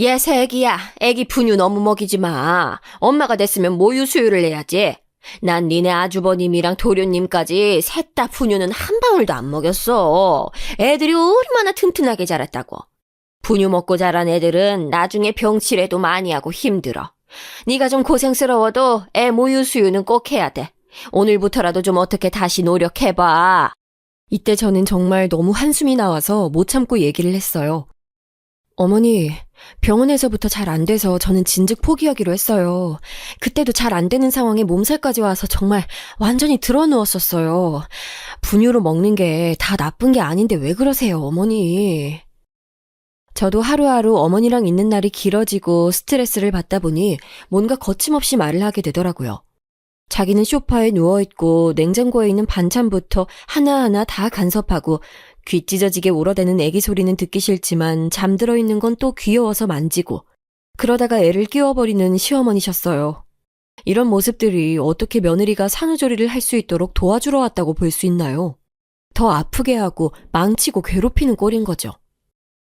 S3: 얘 새끼야, 애기 분유 너무 먹이지 마. 엄마가 됐으면 모유 수유를 해야지. 난 니네 아주버님이랑 도련님까지 셋 다 분유는 한 방울도 안 먹였어. 애들이 얼마나 튼튼하게 자랐다고. 분유 먹고 자란 애들은 나중에 병치레도 많이 하고 힘들어. 네가 좀 고생스러워도 애 모유 수유는 꼭 해야 돼. 오늘부터라도 좀 어떻게 다시 노력해봐. 이때 저는 정말 너무 한숨이 나와서 못 참고 얘기를 했어요. 어머니, 병원에서부터 잘 안 돼서 저는 진즉 포기하기로 했어요. 그때도 잘 안 되는 상황에 몸살까지 와서 정말 완전히 드러누웠었어요. 분유로 먹는 게 다 나쁜 게 아닌데 왜 그러세요, 어머니? 저도 하루하루 어머니랑 있는 날이 길어지고 스트레스를 받다 보니 뭔가 거침없이 말을 하게 되더라고요. 자기는 소파에 누워있고 냉장고에 있는 반찬부터 하나하나 다 간섭하고 귀 찢어지게 울어대는 애기 소리는 듣기 싫지만 잠들어 있는 건 또 귀여워서 만지고 그러다가 애를 끼워버리는 시어머니셨어요. 이런 모습들이 어떻게 며느리가 산후조리를 할 수 있도록 도와주러 왔다고 볼 수 있나요? 더 아프게 하고 망치고 괴롭히는 꼴인 거죠.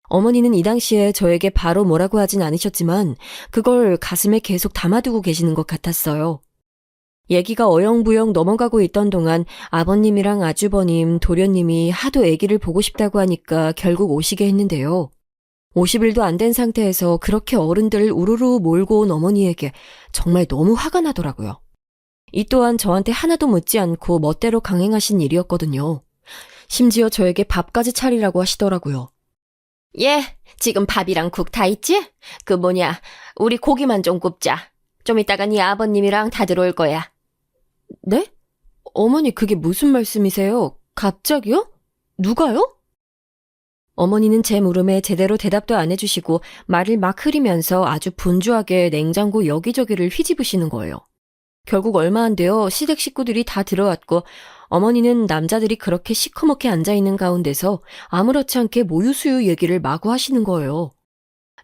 S3: 어머니는 이 당시에 저에게 바로 뭐라고 하진 않으셨지만 그걸 가슴에 계속 담아두고 계시는 것 같았어요. 얘기가 어영부영 넘어가고 있던 동안 아버님이랑 아주버님, 도련님이 하도 아기를 보고 싶다고 하니까 결국 오시게 했는데요. 50일도 안 된 상태에서 그렇게 어른들을 우르르 몰고 온 어머니에게 정말 너무 화가 나더라고요. 이 또한 저한테 하나도 묻지 않고 멋대로 강행하신 일이었거든요. 심지어 저에게 밥까지 차리라고 하시더라고요. 예, 지금 밥이랑 국 다 있지? 우리 고기만 좀 굽자. 좀 이따가 네 아버님이랑 다 들어올 거야. 네? 어머니 그게 무슨 말씀이세요? 갑자기요? 누가요? 어머니는 제 물음에 제대로 대답도 안 해주시고 말을 막 흐리면서 아주 분주하게 냉장고 여기저기를 휘집으시는 거예요. 결국 얼마 안 되어 시댁 식구들이 다 들어왔고 어머니는 남자들이 그렇게 시커멓게 앉아있는 가운데서 아무렇지 않게 모유수유 얘기를 마구 하시는 거예요.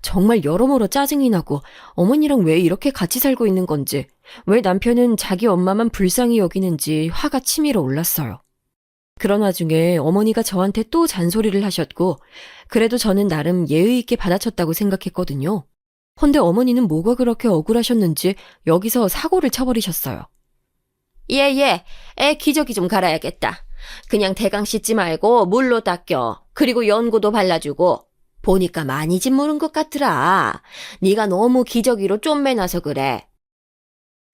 S3: 정말 여러모로 짜증이 나고 어머니랑 왜 이렇게 같이 살고 있는 건지 왜 남편은 자기 엄마만 불쌍히 여기는지 화가 치밀어 올랐어요. 그런 와중에 어머니가 저한테 또 잔소리를 하셨고, 그래도 저는 나름 예의 있게 받아쳤다고 생각했거든요. 헌데 어머니는 뭐가 그렇게 억울하셨는지 여기서 사고를 쳐버리셨어요. 예, 애 기저귀 좀 갈아야겠다. 그냥 대강 씻지 말고 물로 닦여. 그리고 연고도 발라주고. 보니까 많이 짓무른 것 같더라. 네가 너무 기저귀로 쫌매놔서 그래.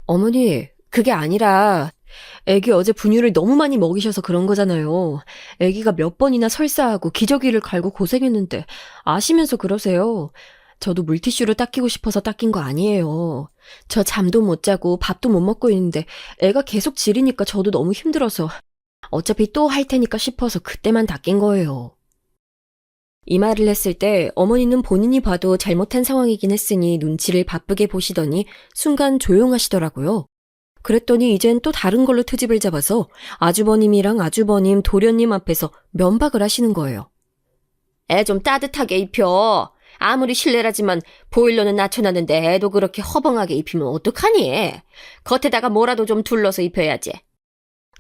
S3: 어머니, 그게 아니라 애기 어제 분유를 너무 많이 먹이셔서 그런 거잖아요. 애기가 몇 번이나 설사하고 기저귀를 갈고 고생했는데 아시면서 그러세요. 저도 물티슈로 닦이고 싶어서 닦인 거 아니에요. 저 잠도 못 자고 밥도 못 먹고 있는데 애가 계속 지리니까 저도 너무 힘들어서 어차피 또 할 테니까 싶어서 그때만 닦인 거예요. 이 말을 했을 때 어머니는 본인이 봐도 잘못한 상황이긴 했으니 눈치를 바쁘게 보시더니 순간 조용하시더라고요. 그랬더니 이젠 또 다른 걸로 트집을 잡아서 아주버님이랑 아주버님, 도련님 앞에서 면박을 하시는 거예요. 애 좀 따뜻하게 입혀. 아무리 실례라지만 보일러는 낮춰놨는데 애도 그렇게 허벙하게 입히면 어떡하니? 겉에다가 뭐라도 좀 둘러서 입혀야지.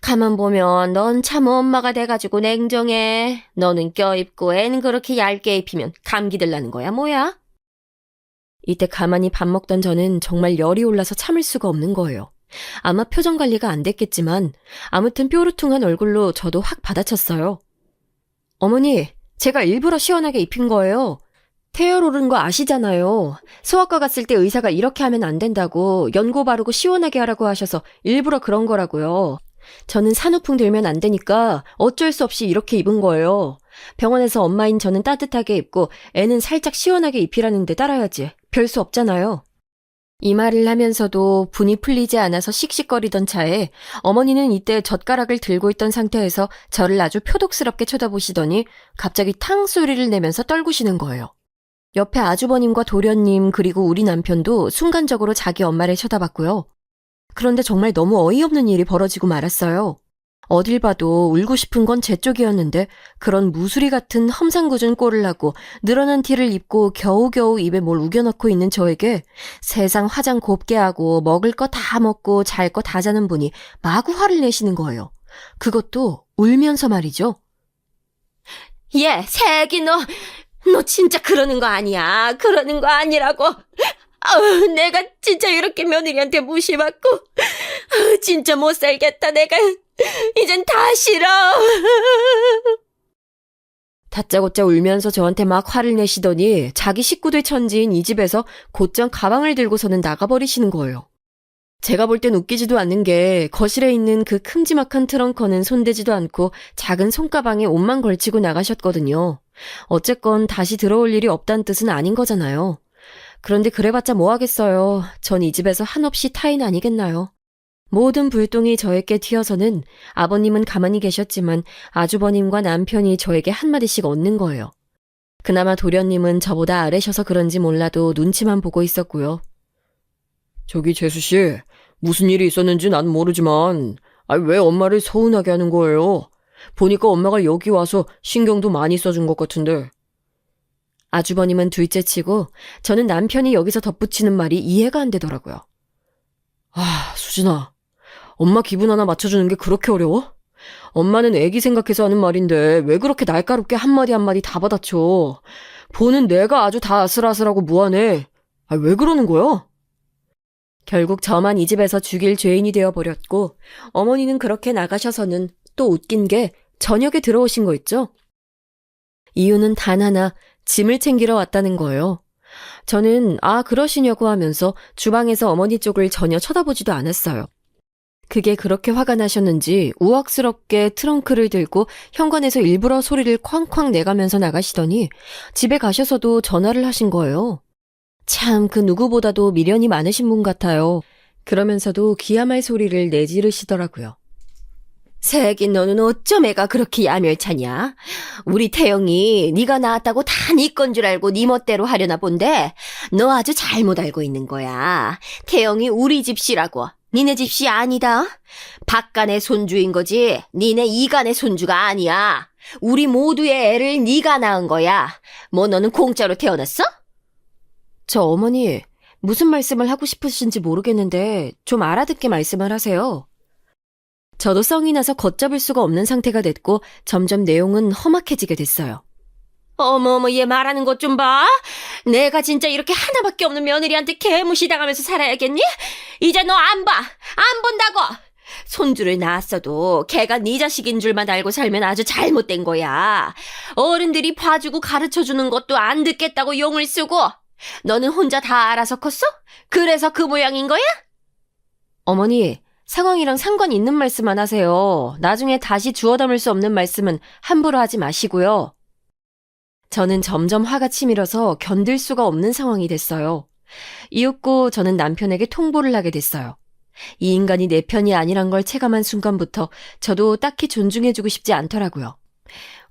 S3: 가만 보면 넌 참 엄마가 돼가지고 냉정해. 너는 껴입고 애는 그렇게 얇게 입히면 감기 들라는 거야 뭐야? 이때 가만히 밥 먹던 저는 정말 열이 올라서 참을 수가 없는 거예요. 아마 표정 관리가 안 됐겠지만 아무튼 뾰루퉁한 얼굴로 저도 확 받아쳤어요. 어머니, 제가 일부러 시원하게 입힌 거예요. 태열 오른 거 아시잖아요. 소아과 갔을 때 의사가 이렇게 하면 안 된다고 연고 바르고 시원하게 하라고 하셔서 일부러 그런 거라고요. 저는 산후풍 들면 안 되니까 어쩔 수 없이 이렇게 입은 거예요. 병원에서 엄마인 저는 따뜻하게 입고 애는 살짝 시원하게 입히라는데 따라야지. 별 수 없잖아요. 이 말을 하면서도 분이 풀리지 않아서 씩씩거리던 차에 어머니는 이때 젓가락을 들고 있던 상태에서 저를 아주 표독스럽게 쳐다보시더니 갑자기 탕 소리를 내면서 떨구시는 거예요. 옆에 아주버님과 도련님 그리고 우리 남편도 순간적으로 자기 엄마를 쳐다봤고요. 그런데 정말 너무 어이없는 일이 벌어지고 말았어요. 어딜 봐도 울고 싶은 건 제 쪽이었는데 그런 무수리 같은 험상궂은 꼴을 하고 늘어난 티를 입고 겨우겨우 입에 뭘 우겨넣고 있는 저에게 세상 화장 곱게 하고 먹을 거 다 먹고 잘 거 다 자는 분이 마구 화를 내시는 거예요. 그것도 울면서 말이죠. 새끼 너 진짜 그러는 거 아니야. 그러는 거 아니라고. 내가 진짜 이렇게 며느리한테 무시받고 진짜 못 살겠다. 내가 이젠 다 싫어. 다짜고짜 울면서 저한테 막 화를 내시더니 자기 식구들 천지인 이 집에서 곧장 가방을 들고서는 나가버리시는 거예요. 제가 볼 땐 웃기지도 않는 게 거실에 있는 그 큼지막한 트렁커는 손대지도 않고 작은 손가방에 옷만 걸치고 나가셨거든요. 어쨌건 다시 들어올 일이 없다는 뜻은 아닌 거잖아요. 그런데 그래봤자 뭐 하겠어요. 전 이 집에서 한없이 타인 아니겠나요. 모든 불똥이 저에게 튀어서는 아버님은 가만히 계셨지만 아주버님과 남편이 저에게 한마디씩 얻는 거예요. 그나마 도련님은 저보다 아래셔서 그런지 몰라도 눈치만 보고 있었고요.
S4: 저기 재수씨, 무슨 일이 있었는지 난 모르지만 왜 엄마를 서운하게 하는 거예요? 보니까 엄마가 여기 와서 신경도 많이 써준 것 같은데.
S3: 아주버님은 둘째치고 저는 남편이 여기서 덧붙이는 말이 이해가 안 되더라고요.
S4: 수진아, 엄마 기분 하나 맞춰주는 게 그렇게 어려워? 엄마는 애기 생각해서 하는 말인데 왜 그렇게 날카롭게 한마디 한마디 다 받아쳐? 보는 내가 아주 다 아슬아슬하고 무안해. 왜 그러는 거야?
S3: 결국 저만 이 집에서 죽일 죄인이 되어버렸고 어머니는 그렇게 나가셔서는 또 웃긴 게 저녁에 들어오신 거 있죠? 이유는 단 하나, 짐을 챙기러 왔다는 거예요. 저는 그러시냐고 하면서 주방에서 어머니 쪽을 전혀 쳐다보지도 않았어요. 그게 그렇게 화가 나셨는지 우악스럽게 트렁크를 들고 현관에서 일부러 소리를 쾅쾅 내가면서 나가시더니 집에 가셔서도 전화를 하신 거예요. 참 그 누구보다도 미련이 많으신 분 같아요. 그러면서도 기야말 소리를 내지르시더라고요.
S2: 새끼 너는 어쩜 애가 그렇게 야멸차냐? 우리 태영이 네가 낳았다고 다 네 건 줄 알고 네 멋대로 하려나 본데 너 아주 잘못 알고 있는 거야. 태영이 우리 집씨라고. 니네 집씨 아니다. 박간의 손주인 거지 니네 이간의 손주가 아니야. 우리 모두의 애를 네가 낳은 거야. 뭐 너는 공짜로 태어났어?
S3: 저 어머니, 무슨 말씀을 하고 싶으신지 모르겠는데 좀 알아듣게 말씀을 하세요. 저도 성이 나서 걷잡을 수가 없는 상태가 됐고 점점 내용은 험악해지게 됐어요. 어머머, 얘 말하는 것 좀 봐. 내가 진짜 이렇게 하나밖에 없는 며느리한테 개무시당하면서 살아야겠니? 이제 너 안 봐. 안 본다고. 손주를 낳았어도 걔가 네 자식인 줄만 알고 살면 아주 잘못된 거야. 어른들이 봐주고 가르쳐주는 것도 안 듣겠다고 용을 쓰고 너는 혼자 다 알아서 컸어? 그래서 그 모양인 거야? 어머니, 상황이랑 상관 있는 말씀만 하세요. 나중에 다시 주워 담을 수 없는 말씀은 함부로 하지 마시고요. 저는 점점 화가 치밀어서 견딜 수가 없는 상황이 됐어요. 이윽고 저는 남편에게 통보를 하게 됐어요. 이 인간이 내 편이 아니란 걸 체감한 순간부터 저도 딱히 존중해주고 싶지 않더라고요.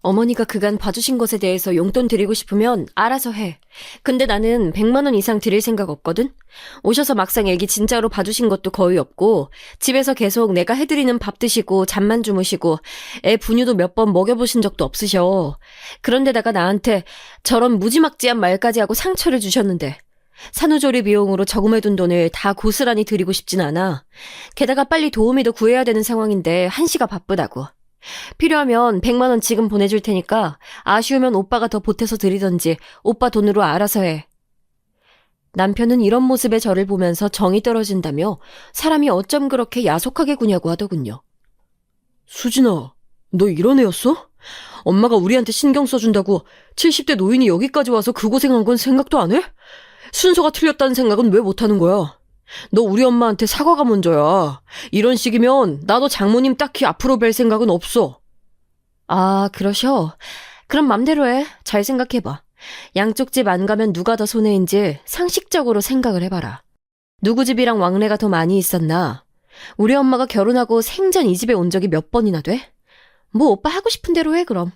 S3: 어머니가 그간 봐주신 것에 대해서 용돈 드리고 싶으면 알아서 해. 근데 나는 100만 원 이상 드릴 생각 없거든? 오셔서 막상 애기 진짜로 봐주신 것도 거의 없고 집에서 계속 내가 해드리는 밥 드시고 잠만 주무시고 애 분유도 몇 번 먹여보신 적도 없으셔. 그런데다가 나한테 저런 무지막지한 말까지 하고 상처를 주셨는데 산후조리 비용으로 저금해둔 돈을 다 고스란히 드리고 싶진 않아. 게다가 빨리 도우미도 구해야 되는 상황인데 한시가 바쁘다고. 필요하면 100만 원 지금 보내줄 테니까 아쉬우면 오빠가 더 보태서 드리던지 오빠 돈으로 알아서 해. 남편은 이런 모습의 저를 보면서 정이 떨어진다며 사람이 어쩜 그렇게 야속하게 구냐고 하더군요.
S4: 수진아, 너 이런 애였어? 엄마가 우리한테 신경 써준다고 70대 노인이 여기까지 와서 그 고생한 건 생각도 안 해? 순서가 틀렸다는 생각은 왜 못하는 거야? 너 우리 엄마한테 사과가 먼저야. 이런 식이면 나도 장모님 딱히 앞으로 뵐 생각은 없어.
S3: 아, 그러셔? 그럼 맘대로 해. 잘 생각해봐. 양쪽 집 안 가면 누가 더 손해인지 상식적으로 생각을 해봐라. 누구 집이랑 왕래가 더 많이 있었나? 우리 엄마가 결혼하고 생전 이 집에 온 적이 몇 번이나 돼? 뭐 오빠 하고 싶은 대로 해 그럼.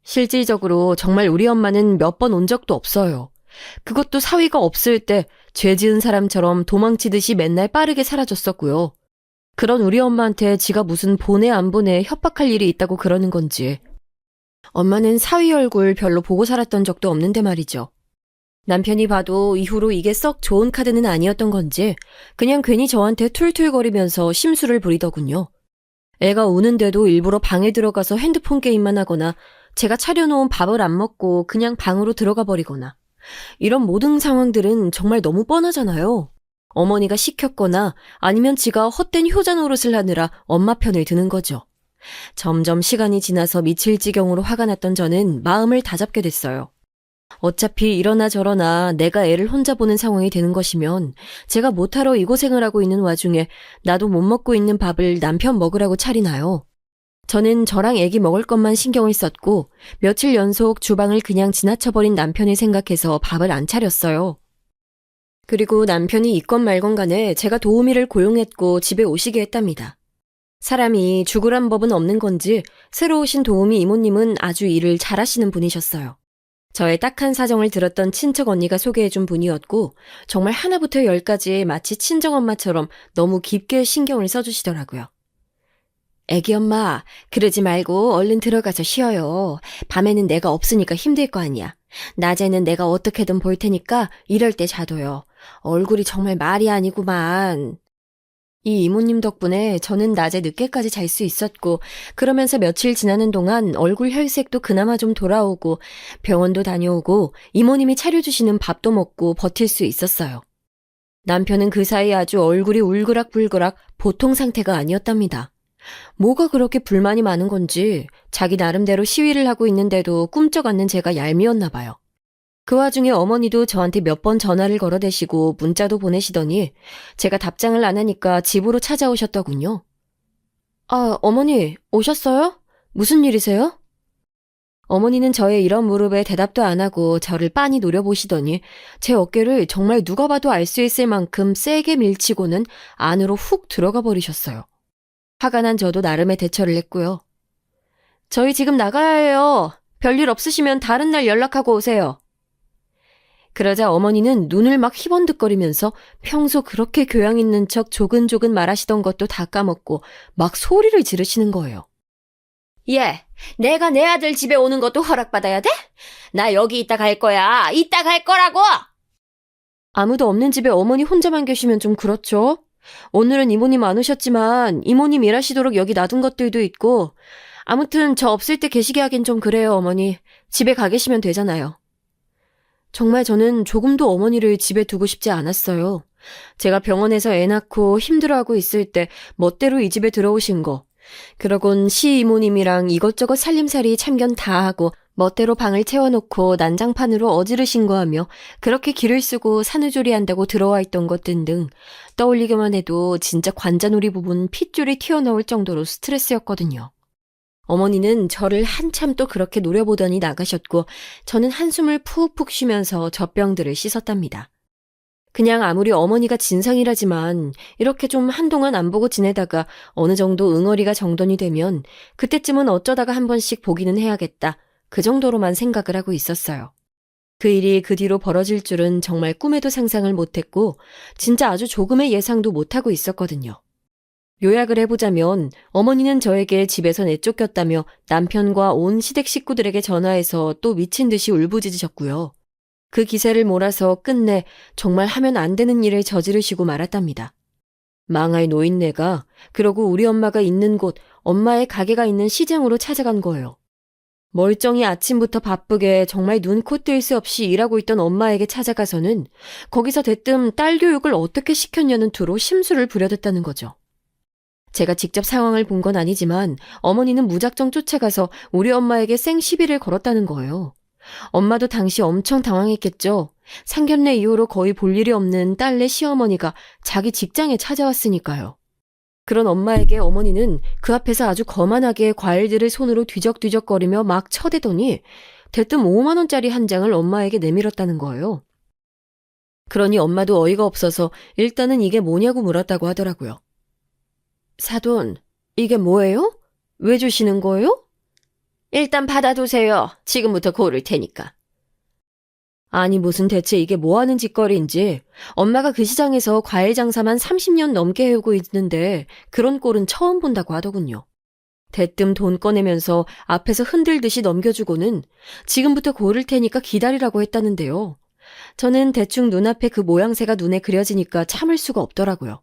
S3: 실질적으로 정말 우리 엄마는 몇 번 온 적도 없어요. 그것도 사위가 없을 때 죄 지은 사람처럼 도망치듯이 맨날 빠르게 사라졌었고요. 그런 우리 엄마한테 지가 무슨 보내 안 보내 협박할 일이 있다고 그러는 건지. 엄마는 사위 얼굴 별로 보고 살았던 적도 없는데 말이죠. 남편이 봐도 이후로 이게 썩 좋은 카드는 아니었던 건지 그냥 괜히 저한테 툴툴거리면서 심술을 부리더군요. 애가 우는데도 일부러 방에 들어가서 핸드폰 게임만 하거나 제가 차려놓은 밥을 안 먹고 그냥 방으로 들어가 버리거나 이런 모든 상황들은 정말 너무 뻔하잖아요. 어머니가 시켰거나 아니면 지가 헛된 효자 노릇을 하느라 엄마 편을 드는 거죠. 점점 시간이 지나서 미칠 지경으로 화가 났던 저는 마음을 다잡게 됐어요. 어차피 이러나 저러나 내가 애를 혼자 보는 상황이 되는 것이면 제가 못하러 이 고생을 하고 있는 와중에 나도 못 먹고 있는 밥을 남편 먹으라고 차리나요? 저는 저랑 애기 먹을 것만 신경을 썼고 며칠 연속 주방을 그냥 지나쳐버린 남편을 생각해서 밥을 안 차렸어요. 그리고 남편이 있건 말건 간에 제가 도우미를 고용했고 집에 오시게 했답니다. 사람이 죽으란 법은 없는 건지 새로 오신 도우미 이모님은 아주 일을 잘하시는 분이셨어요. 저의 딱한 사정을 들었던 친척 언니가 소개해준 분이었고 정말 하나부터 열까지 마치 친정엄마처럼 너무 깊게 신경을 써주시더라고요. 애기 엄마, 그러지 말고 얼른 들어가서 쉬어요. 밤에는 내가 없으니까 힘들 거 아니야. 낮에는 내가 어떻게든 볼 테니까 이럴 때 자둬요. 얼굴이 정말 말이 아니구만. 이 이모님 덕분에 저는 낮에 늦게까지 잘 수 있었고 그러면서 며칠 지나는 동안 얼굴 혈색도 그나마 좀 돌아오고 병원도 다녀오고 이모님이 차려주시는 밥도 먹고 버틸 수 있었어요. 남편은 그 사이 아주 얼굴이 울그락불그락 보통 상태가 아니었답니다. 뭐가 그렇게 불만이 많은 건지 자기 나름대로 시위를 하고 있는데도 꿈쩍 않는 제가 얄미웠나 봐요. 그 와중에 어머니도 저한테 몇 번 전화를 걸어대시고 문자도 보내시더니 제가 답장을 안 하니까 집으로 찾아오셨더군요. 아, 어머니 오셨어요? 무슨 일이세요? 어머니는 저의 이런 물음에 대답도 안 하고 저를 빤히 노려보시더니 제 어깨를 정말 누가 봐도 알 수 있을 만큼 세게 밀치고는 안으로 훅 들어가 버리셨어요. 화가 난 저도 나름의 대처를 했고요. 저희 지금 나가야 해요. 별일 없으시면 다른 날 연락하고 오세요. 그러자 어머니는 눈을 막 희번득거리면서 평소 그렇게 교양 있는 척 조근조근 말하시던 것도 다 까먹고 막 소리를 지르시는 거예요. 예, 내가 내 아들 집에 오는 것도 허락받아야 돼? 나 여기 있다 갈 거야. 있다 갈 거라고!
S4: 아무도 없는 집에 어머니 혼자만 계시면 좀 그렇죠? 오늘은 이모님 안 오셨지만 이모님 일하시도록 여기 놔둔 것들도 있고 아무튼 저 없을 때 계시게 하긴 좀 그래요, 어머니. 집에 가 계시면 되잖아요. 정말 저는 조금도 어머니를 집에 두고 싶지 않았어요. 제가 병원에서 애 낳고 힘들어하고 있을 때 멋대로 이 집에 들어오신 거. 그러곤 시이모님이랑 이것저것 살림살이 참견 다 하고 멋대로 방을 채워놓고 난장판으로 어지르신 거 하며 그렇게 기를 쓰고 산후조리한다고 들어와 있던 것 등등 떠올리기만 해도 진짜 관자놀이 부분 핏줄이 튀어나올 정도로 스트레스였거든요. 어머니는 저를 한참 또 그렇게 노려보더니 나가셨고 저는 한숨을 푹푹 쉬면서 젖병들을 씻었답니다. 그냥 아무리 어머니가 진상이라지만 이렇게 좀 한동안 안 보고 지내다가 어느 정도 응어리가 정돈이 되면 그때쯤은 어쩌다가 한 번씩 보기는 해야겠다. 그 정도로만 생각을 하고 있었어요. 그 일이 그 뒤로 벌어질 줄은 정말 꿈에도 상상을 못했고 진짜 아주 조금의 예상도 못하고 있었거든요. 요약을 해보자면 어머니는 저에게 집에서 내쫓겼다며 남편과 온 시댁 식구들에게 전화해서 또 미친 듯이 울부짖으셨고요. 그 기세를 몰아서 끝내 정말 하면 안 되는 일을 저지르시고 말았답니다. 망할 노인네가 그러고 우리 엄마가 있는 곳, 엄마의 가게가 있는 시장으로 찾아간 거예요. 멀쩡히 아침부터 바쁘게 정말 눈, 코 뜰 새 없이 일하고 있던 엄마에게 찾아가서는 거기서 대뜸 딸 교육을 어떻게 시켰냐는 투로 심술을 부려댔다는 거죠. 제가 직접 상황을 본 건 아니지만 어머니는 무작정 쫓아가서 우리 엄마에게 생 시비를 걸었다는 거예요. 엄마도 당시 엄청 당황했겠죠. 상견례 이후로 거의 볼 일이 없는 딸네 시어머니가 자기 직장에 찾아왔으니까요. 그런 엄마에게 어머니는 그 앞에서 아주 거만하게 과일들을 손으로 뒤적뒤적거리며 막 쳐대더니 대뜸 5만 원짜리 한 장을 엄마에게 내밀었다는 거예요. 그러니 엄마도 어이가 없어서 일단은 이게 뭐냐고 물었다고 하더라고요. 사돈, 이게 뭐예요? 왜 주시는 거예요? 일단 받아두세요. 지금부터 고를 테니까. 아니 무슨 대체 이게 뭐하는 짓거리인지 엄마가 그 시장에서 과일 장사만 30년 넘게 해오고 있는데 그런 꼴은 처음 본다고 하더군요. 대뜸 돈 꺼내면서 앞에서 흔들듯이 넘겨주고는 지금부터 고를 테니까 기다리라고 했다는데요. 저는 대충 눈앞에 그 모양새가 눈에 그려지니까 참을 수가 없더라고요.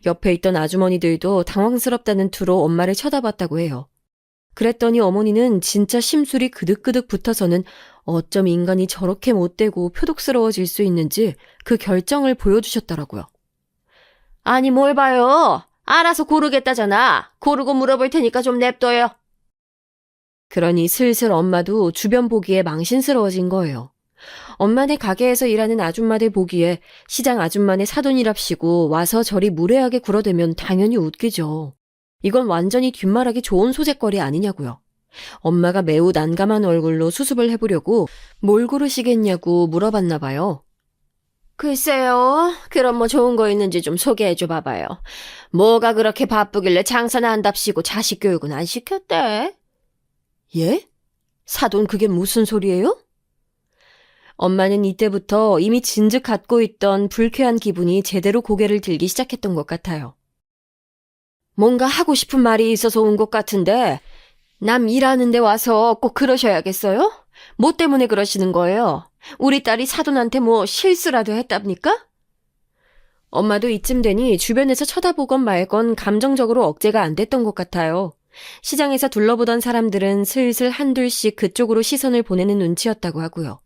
S4: 옆에 있던 아주머니들도 당황스럽다는 투로 엄마를 쳐다봤다고 해요. 그랬더니 어머니는 진짜 심술이 그득그득 붙어서는 어쩜 인간이 저렇게 못되고 표독스러워질 수 있는지 그 결정을 보여주셨더라고요. 아니 뭘 봐요. 알아서 고르겠다잖아. 고르고 물어볼 테니까 좀 냅둬요. 그러니 슬슬 엄마도 주변 보기에 망신스러워진 거예요. 엄마네 가게에서 일하는 아줌마들 보기에 시장 아줌마네 사돈이랍시고 와서 저리 무례하게 굴어대면 당연히 웃기죠. 이건 완전히 뒷말하기 좋은 소재거리 아니냐고요. 엄마가 매우 난감한 얼굴로 수습을 해보려고 뭘 고르시겠냐고 물어봤나 봐요. 글쎄요. 그럼 뭐 좋은 거 있는지 좀 소개해줘 봐봐요. 뭐가 그렇게 바쁘길래 장사나 한답시고 자식 교육은 안 시켰대? 예? 사돈 그게 무슨 소리예요? 엄마는 이때부터 이미 진즉 갖고 있던 불쾌한 기분이 제대로 고개를 들기 시작했던 것 같아요. 뭔가 하고 싶은 말이 있어서 온 것 같은데 남 일하는데 와서 꼭 그러셔야겠어요? 뭐 때문에 그러시는 거예요? 우리 딸이 사돈한테 뭐 실수라도 했답니까? 엄마도 이쯤 되니 주변에서 쳐다보건 말건 감정적으로 억제가 안 됐던 것 같아요. 시장에서 둘러보던 사람들은 슬슬 한둘씩 그쪽으로 시선을 보내는 눈치였다고 하고요.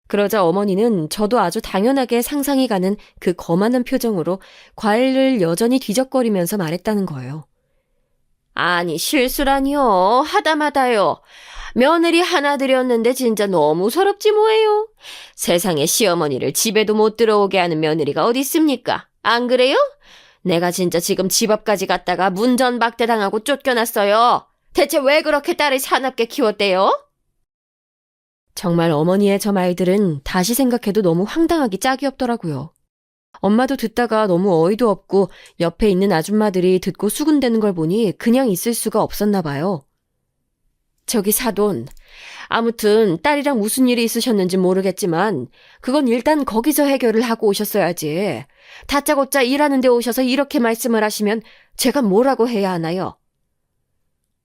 S4: 그러자 어머니는 저도 아주 당연하게 상상이 가는 그 거만한 표정으로 과일을 여전히 뒤적거리면서 말했다는 거예요. 아니 실수라니요. 하다마다요. 며느리 하나 들였는데 진짜 너무 서럽지 뭐예요. 세상에 시어머니를 집에도 못 들어오게 하는 며느리가 어디 있습니까? 안 그래요? 내가 진짜 지금 집 앞까지 갔다가 문전박대당하고 쫓겨났어요. 대체 왜 그렇게 딸을 사납게 키웠대요? 정말 어머니의 저 말들은 다시 생각해도 너무 황당하기 짝이 없더라고요. 엄마도 듣다가 너무 어이도 없고 옆에 있는 아줌마들이 듣고 수군대는 걸 보니 그냥 있을 수가 없었나 봐요. 저기 사돈, 아무튼 딸이랑 무슨 일이 있으셨는지 모르겠지만 그건 일단 거기서 해결을 하고 오셨어야지. 다짜고짜 일하는 데 오셔서 이렇게 말씀을 하시면 제가 뭐라고 해야 하나요?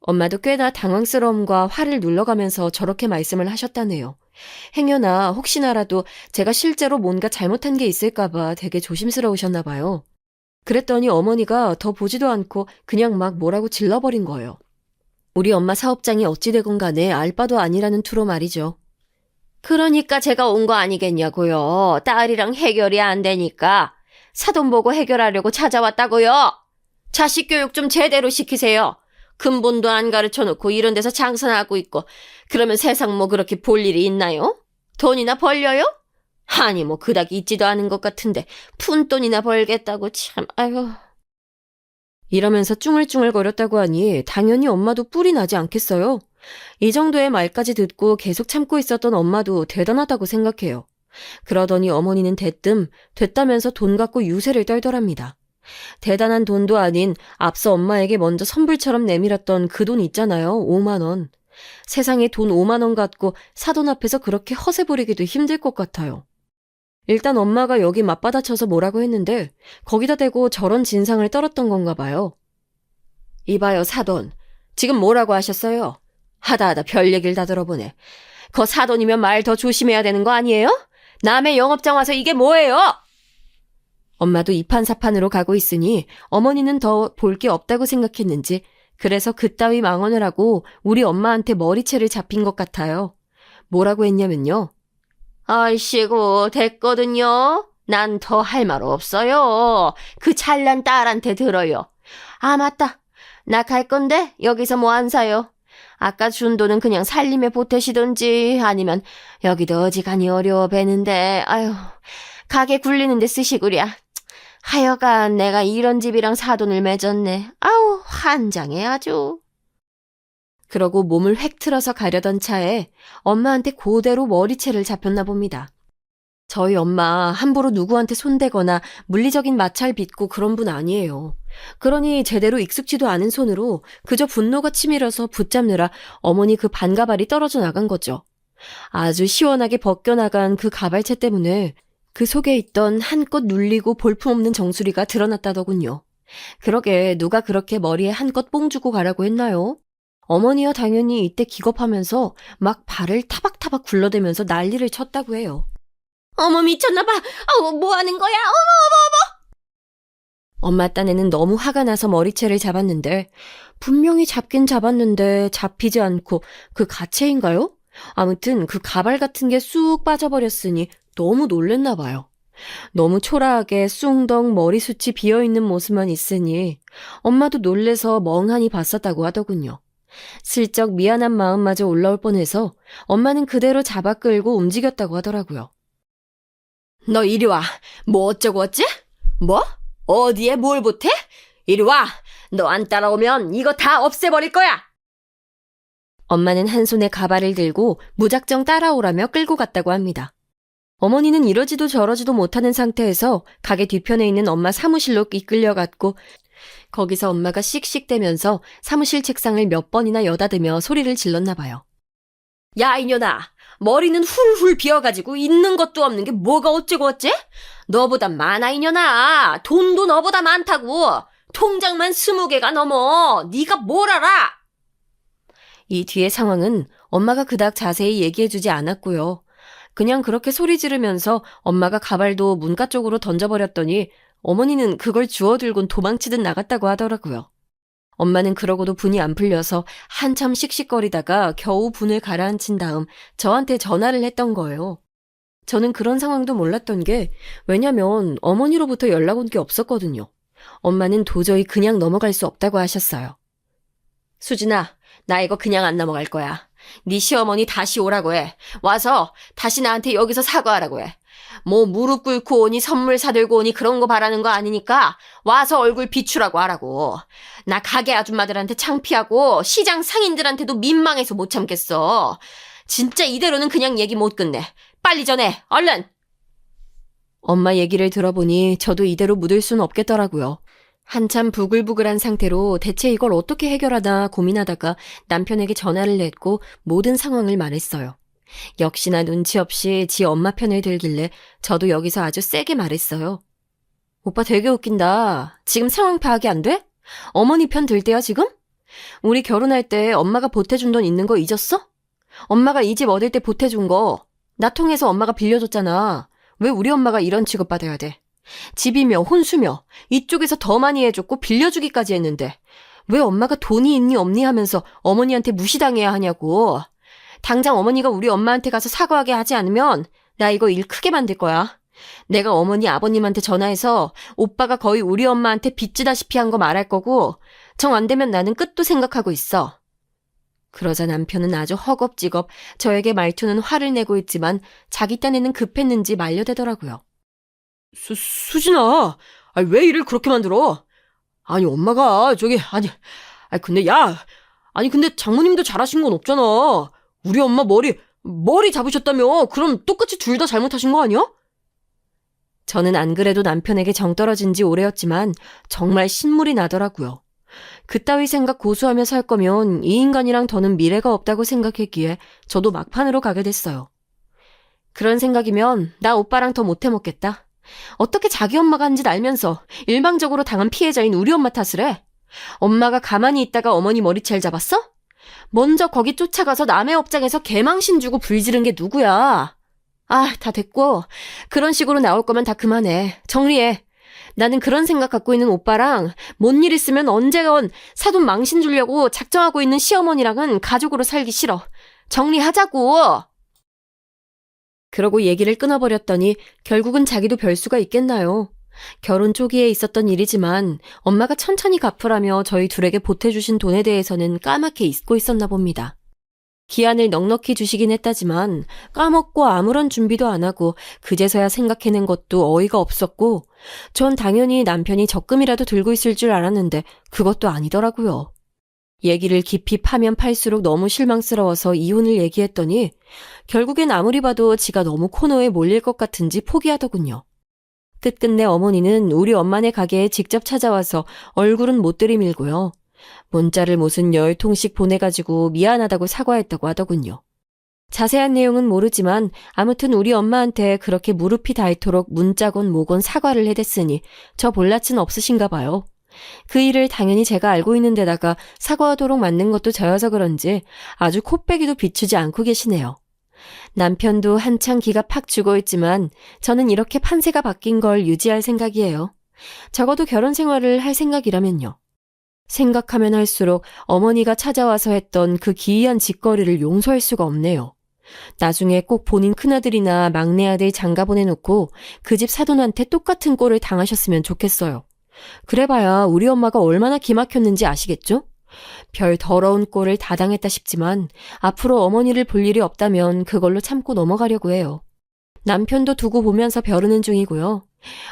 S4: 엄마도 꽤나 당황스러움과 화를 눌러가면서 저렇게 말씀을 하셨다네요.
S3: 행여나 혹시나라도 제가 실제로 뭔가 잘못한 게 있을까봐 되게 조심스러우셨나 봐요. 그랬더니 어머니가 더 보지도 않고 그냥 막 뭐라고 질러버린 거예요. 우리 엄마 사업장이 어찌되건 간에 알 바도 아니라는 투로 말이죠. 그러니까 제가 온 거 아니겠냐고요. 딸이랑 해결이 안 되니까 사돈 보고 해결하려고 찾아왔다고요. 자식 교육 좀 제대로 시키세요. 근본도 안 가르쳐 놓고 이런 데서 장사하고 있고 그러면 세상 뭐 그렇게 볼 일이 있나요? 돈이나 벌려요? 아니 뭐 그닥 있지도 않은 것 같은데 푼돈이나 벌겠다고 참 아유. 이러면서 쭝얼쭝얼거렸다고 하니 당연히 엄마도 뿔이 나지 않겠어요. 이 정도의 말까지 듣고 계속 참고 있었던 엄마도 대단하다고 생각해요. 그러더니 어머니는 대뜸 됐다면서 돈 갖고 유세를 떨더랍니다. 대단한 돈도 아닌 앞서 엄마에게 먼저 선불처럼 내밀었던 그 돈 있잖아요. 5만 원. 세상에 돈 5만 원 갖고 사돈 앞에서 그렇게 허세 부리기도 힘들 것 같아요. 일단 엄마가 여기 맞받아쳐서 뭐라고 했는데 거기다 대고 저런 진상을 떨었던 건가 봐요. 이봐요 사돈. 지금 뭐라고 하셨어요? 하다하다 별 얘기를 다 들어보네. 거 사돈이면 말 더 조심해야 되는 거 아니에요? 남의 영업장 와서 이게 뭐예요? 엄마도 이판사판으로 가고 있으니 어머니는 더 볼 게 없다고 생각했는지 그래서 그따위 망언을 하고 우리 엄마한테 머리채를 잡힌 것 같아요. 뭐라고 했냐면요. 아이씨고 됐거든요. 난 더 할 말 없어요. 그 잘난 딸한테 들어요. 아 맞다. 나 갈 건데 여기서 뭐 안 사요. 아까 준 돈은 그냥 살림에 보태시던지 아니면 여기도 어지간히 어려워 배는데 아유 가게 굴리는데 쓰시구랴. 하여간 내가 이런 집이랑 사돈을 맺었네. 아우 환장해 아주. 그러고 몸을 획 틀어서 가려던 차에 엄마한테 그대로 머리채를 잡혔나 봅니다. 저희 엄마 함부로 누구한테 손대거나 물리적인 마찰 빚고 그런 분 아니에요. 그러니 제대로 익숙지도 않은 손으로 그저 분노가 치밀어서 붙잡느라 어머니 그 반가발이 떨어져 나간 거죠. 아주 시원하게 벗겨나간 그 가발채 때문에 그 속에 있던 한껏 눌리고 볼품없는 정수리가 드러났다더군요. 그러게 누가 그렇게 머리에 한껏 뽕 주고 가라고 했나요? 어머니야 당연히 이때 기겁하면서 막 발을 타박타박 굴러대면서 난리를 쳤다고 해요. 어머 미쳤나봐. 뭐 하는 거야? 엄마 딴에는 너무 화가 나서 머리채를 잡았는데 분명히 잡긴 잡았는데 잡히지 않고 그 가채인가요? 아무튼 그 가발 같은 게 쑥 빠져버렸으니 너무 놀랬나 봐요. 너무 초라하게 숭덩 머리숱이 비어있는 모습만 있으니 엄마도 놀래서 멍하니 봤었다고 하더군요. 슬쩍 미안한 마음마저 올라올 뻔해서 엄마는 그대로 잡아 끌고 움직였다고 하더라고요. 너 이리 와. 뭐 어쩌고 어째? 뭐? 어디에 뭘 보태? 이리 와. 너 안 따라오면 이거 다 없애버릴 거야. 엄마는 한 손에 가발을 들고 무작정 따라오라며 끌고 갔다고 합니다. 어머니는 이러지도 저러지도 못하는 상태에서 가게 뒤편에 있는 엄마 사무실로 이끌려갔고 거기서 엄마가 씩씩대면서 사무실 책상을 몇 번이나 여다드며 소리를 질렀나 봐요. 야 이년아, 머리는 훌훌 비어가지고 있는 것도 없는 게 뭐가 어쩌고 어째? 너보다 많아 이년아. 돈도 너보다 많다고. 통장만 20개가 넘어. 네가 뭘 알아? 이 뒤의 상황은 엄마가 그닥 자세히 얘기해주지 않았고요. 그냥 그렇게 소리 지르면서 엄마가 가발도 문가 쪽으로 던져버렸더니 어머니는 그걸 주워들곤 도망치듯 나갔다고 하더라고요. 엄마는 그러고도 분이 안 풀려서 한참 씩씩거리다가 겨우 분을 가라앉힌 다음 저한테 전화를 했던 거예요. 저는 그런 상황도 몰랐던 게 왜냐면 어머니로부터 연락 온 게 없었거든요. 엄마는 도저히 그냥 넘어갈 수 없다고 하셨어요. 수진아, 나 이거 그냥 안 넘어갈 거야. 네 시어머니 다시 오라고 해. 와서 다시 나한테 여기서 사과하라고 해. 뭐 무릎 꿇고 오니 선물 사들고 오니 그런 거 바라는 거 아니니까 와서 얼굴 비추라고 하라고. 나 가게 아줌마들한테 창피하고 시장 상인들한테도 민망해서 못 참겠어. 진짜 이대로는 그냥 얘기 못 끝내. 빨리 전해. 얼른. 엄마 얘기를 들어보니 저도 이대로 묻을 순 없겠더라고요. 한참 부글부글한 상태로 대체 이걸 어떻게 해결하나 고민하다가 남편에게 전화를 했고 모든 상황을 말했어요. 역시나 눈치 없이 지 엄마 편을 들길래 저도 여기서 아주 세게 말했어요. 오빠 되게 웃긴다. 지금 상황 파악이 안 돼? 어머니 편 들 때야 지금? 우리 결혼할 때 엄마가 보태준 돈 있는 거 잊었어?
S4: 엄마가 이 집 얻을 때 보태준 거, 나 통해서 엄마가 빌려줬잖아. 왜 우리 엄마가 이런 취급받아야 돼? 집이며 혼수며 이쪽에서 더 많이 해줬고 빌려주기까지 했는데 왜 엄마가 돈이 있니 없니 하면서 어머니한테 무시당해야 하냐고. 당장 어머니가 우리 엄마한테 가서 사과하게 하지 않으면 나 이거 일 크게 만들 거야. 내가 어머니 아버님한테 전화해서 오빠가 거의 우리 엄마한테 빚지다시피 한 거 말할 거고 정 안 되면 나는 끝도 생각하고 있어. 그러자 남편은 아주 허겁지겁 저에게 말투는 화를 내고 있지만 자기 딴에는 급했는지 말려대더라고요. 수진아, 왜 일을 그렇게 만들어? 아니 엄마가 근데 근데 장모님도 잘하신 건 없잖아. 우리 엄마 머리 잡으셨다며. 그럼 똑같이 둘 다 잘못하신 거 아니야? 저는 안 그래도 남편에게 정 떨어진 지 오래였지만 정말 신물이 나더라고요. 그따위 생각 고수하며 살 거면 이 인간이랑 더는 미래가 없다고 생각했기에 저도 막판으로 가게 됐어요. 그런 생각이면 나 오빠랑 더 못해 먹겠다. 어떻게 자기 엄마가 한 짓 알면서 일방적으로 당한 피해자인 우리 엄마 탓을 해? 엄마가 가만히 있다가 어머니 머리채를 잡았어? 먼저 거기 쫓아가서 남의 업장에서 개망신 주고 불지른 게 누구야? 다 됐고 그런 식으로 나올 거면 다 그만해. 정리해. 나는 그런 생각 갖고 있는 오빠랑 뭔 일 있으면 언제건 사돈 망신 주려고 작정하고 있는 시어머니랑은 가족으로 살기 싫어. 정리하자고. 그러고 얘기를 끊어버렸더니 결국은 자기도 별수가 있겠나요. 결혼 초기에 있었던 일이지만 엄마가 천천히 갚으라며 저희 둘에게 보태주신 돈에 대해서는 까맣게 잊고 있었나 봅니다. 기한을 넉넉히 주시긴 했다지만 까먹고 아무런 준비도 안 하고 그제서야 생각해낸 것도 어이가 없었고 전 당연히 남편이 적금이라도 들고 있을 줄 알았는데 그것도 아니더라고요. 얘기를 깊이 파면 팔수록 너무 실망스러워서 이혼을 얘기했더니 결국엔 아무리 봐도 지가 너무 코너에 몰릴 것 같은지 포기하더군요. 끝끝내 어머니는 우리 엄마네 가게에 직접 찾아와서 얼굴은 못 들이밀고요. 문자를 무슨 10통씩 보내가지고 미안하다고 사과했다고 하더군요. 자세한 내용은 모르지만 아무튼 우리 엄마한테 그렇게 무릎이 닳도록 문자건 뭐건 사과를 해댔으니 저 볼낯은 없으신가 봐요. 그 일을 당연히 제가 알고 있는 데다가 사과하도록 만든 것도 저여서 그런지 아주 코빼기도 비추지 않고 계시네요. 남편도 한창 기가 팍 죽어있지만 저는 이렇게 판세가 바뀐 걸 유지할 생각이에요. 적어도 결혼 생활을 할 생각이라면요. 생각하면 할수록 어머니가 찾아와서 했던 그 기이한 짓거리를 용서할 수가 없네요. 나중에 꼭 본인 큰아들이나 막내 아들 장가 보내놓고 그 집 사돈한테 똑같은 꼴을 당하셨으면 좋겠어요. 그래봐야 우리 엄마가 얼마나 기막혔는지 아시겠죠? 별 더러운 꼴을 다 당했다 싶지만 앞으로 어머니를 볼 일이 없다면 그걸로 참고 넘어가려고 해요. 남편도 두고 보면서 벼르는 중이고요.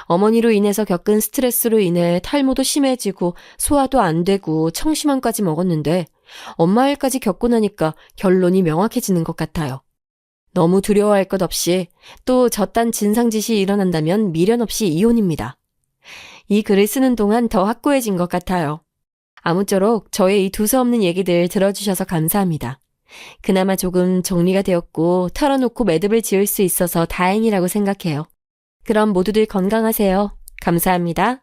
S4: 어머니로 인해서 겪은 스트레스로 인해 탈모도 심해지고 소화도 안 되고 청심환까지 먹었는데 엄마 일까지 겪고 나니까 결론이 명확해지는 것 같아요. 너무 두려워할 것 없이 또 저딴 진상짓이 일어난다면 미련 없이 이혼입니다. 이 글을 쓰는 동안 더 확고해진 것 같아요. 아무쪼록 저의 이 두서없는 얘기들 들어주셔서 감사합니다. 그나마 조금 정리가 되었고 털어놓고 매듭을 지을 수 있어서 다행이라고 생각해요. 그럼 모두들 건강하세요. 감사합니다.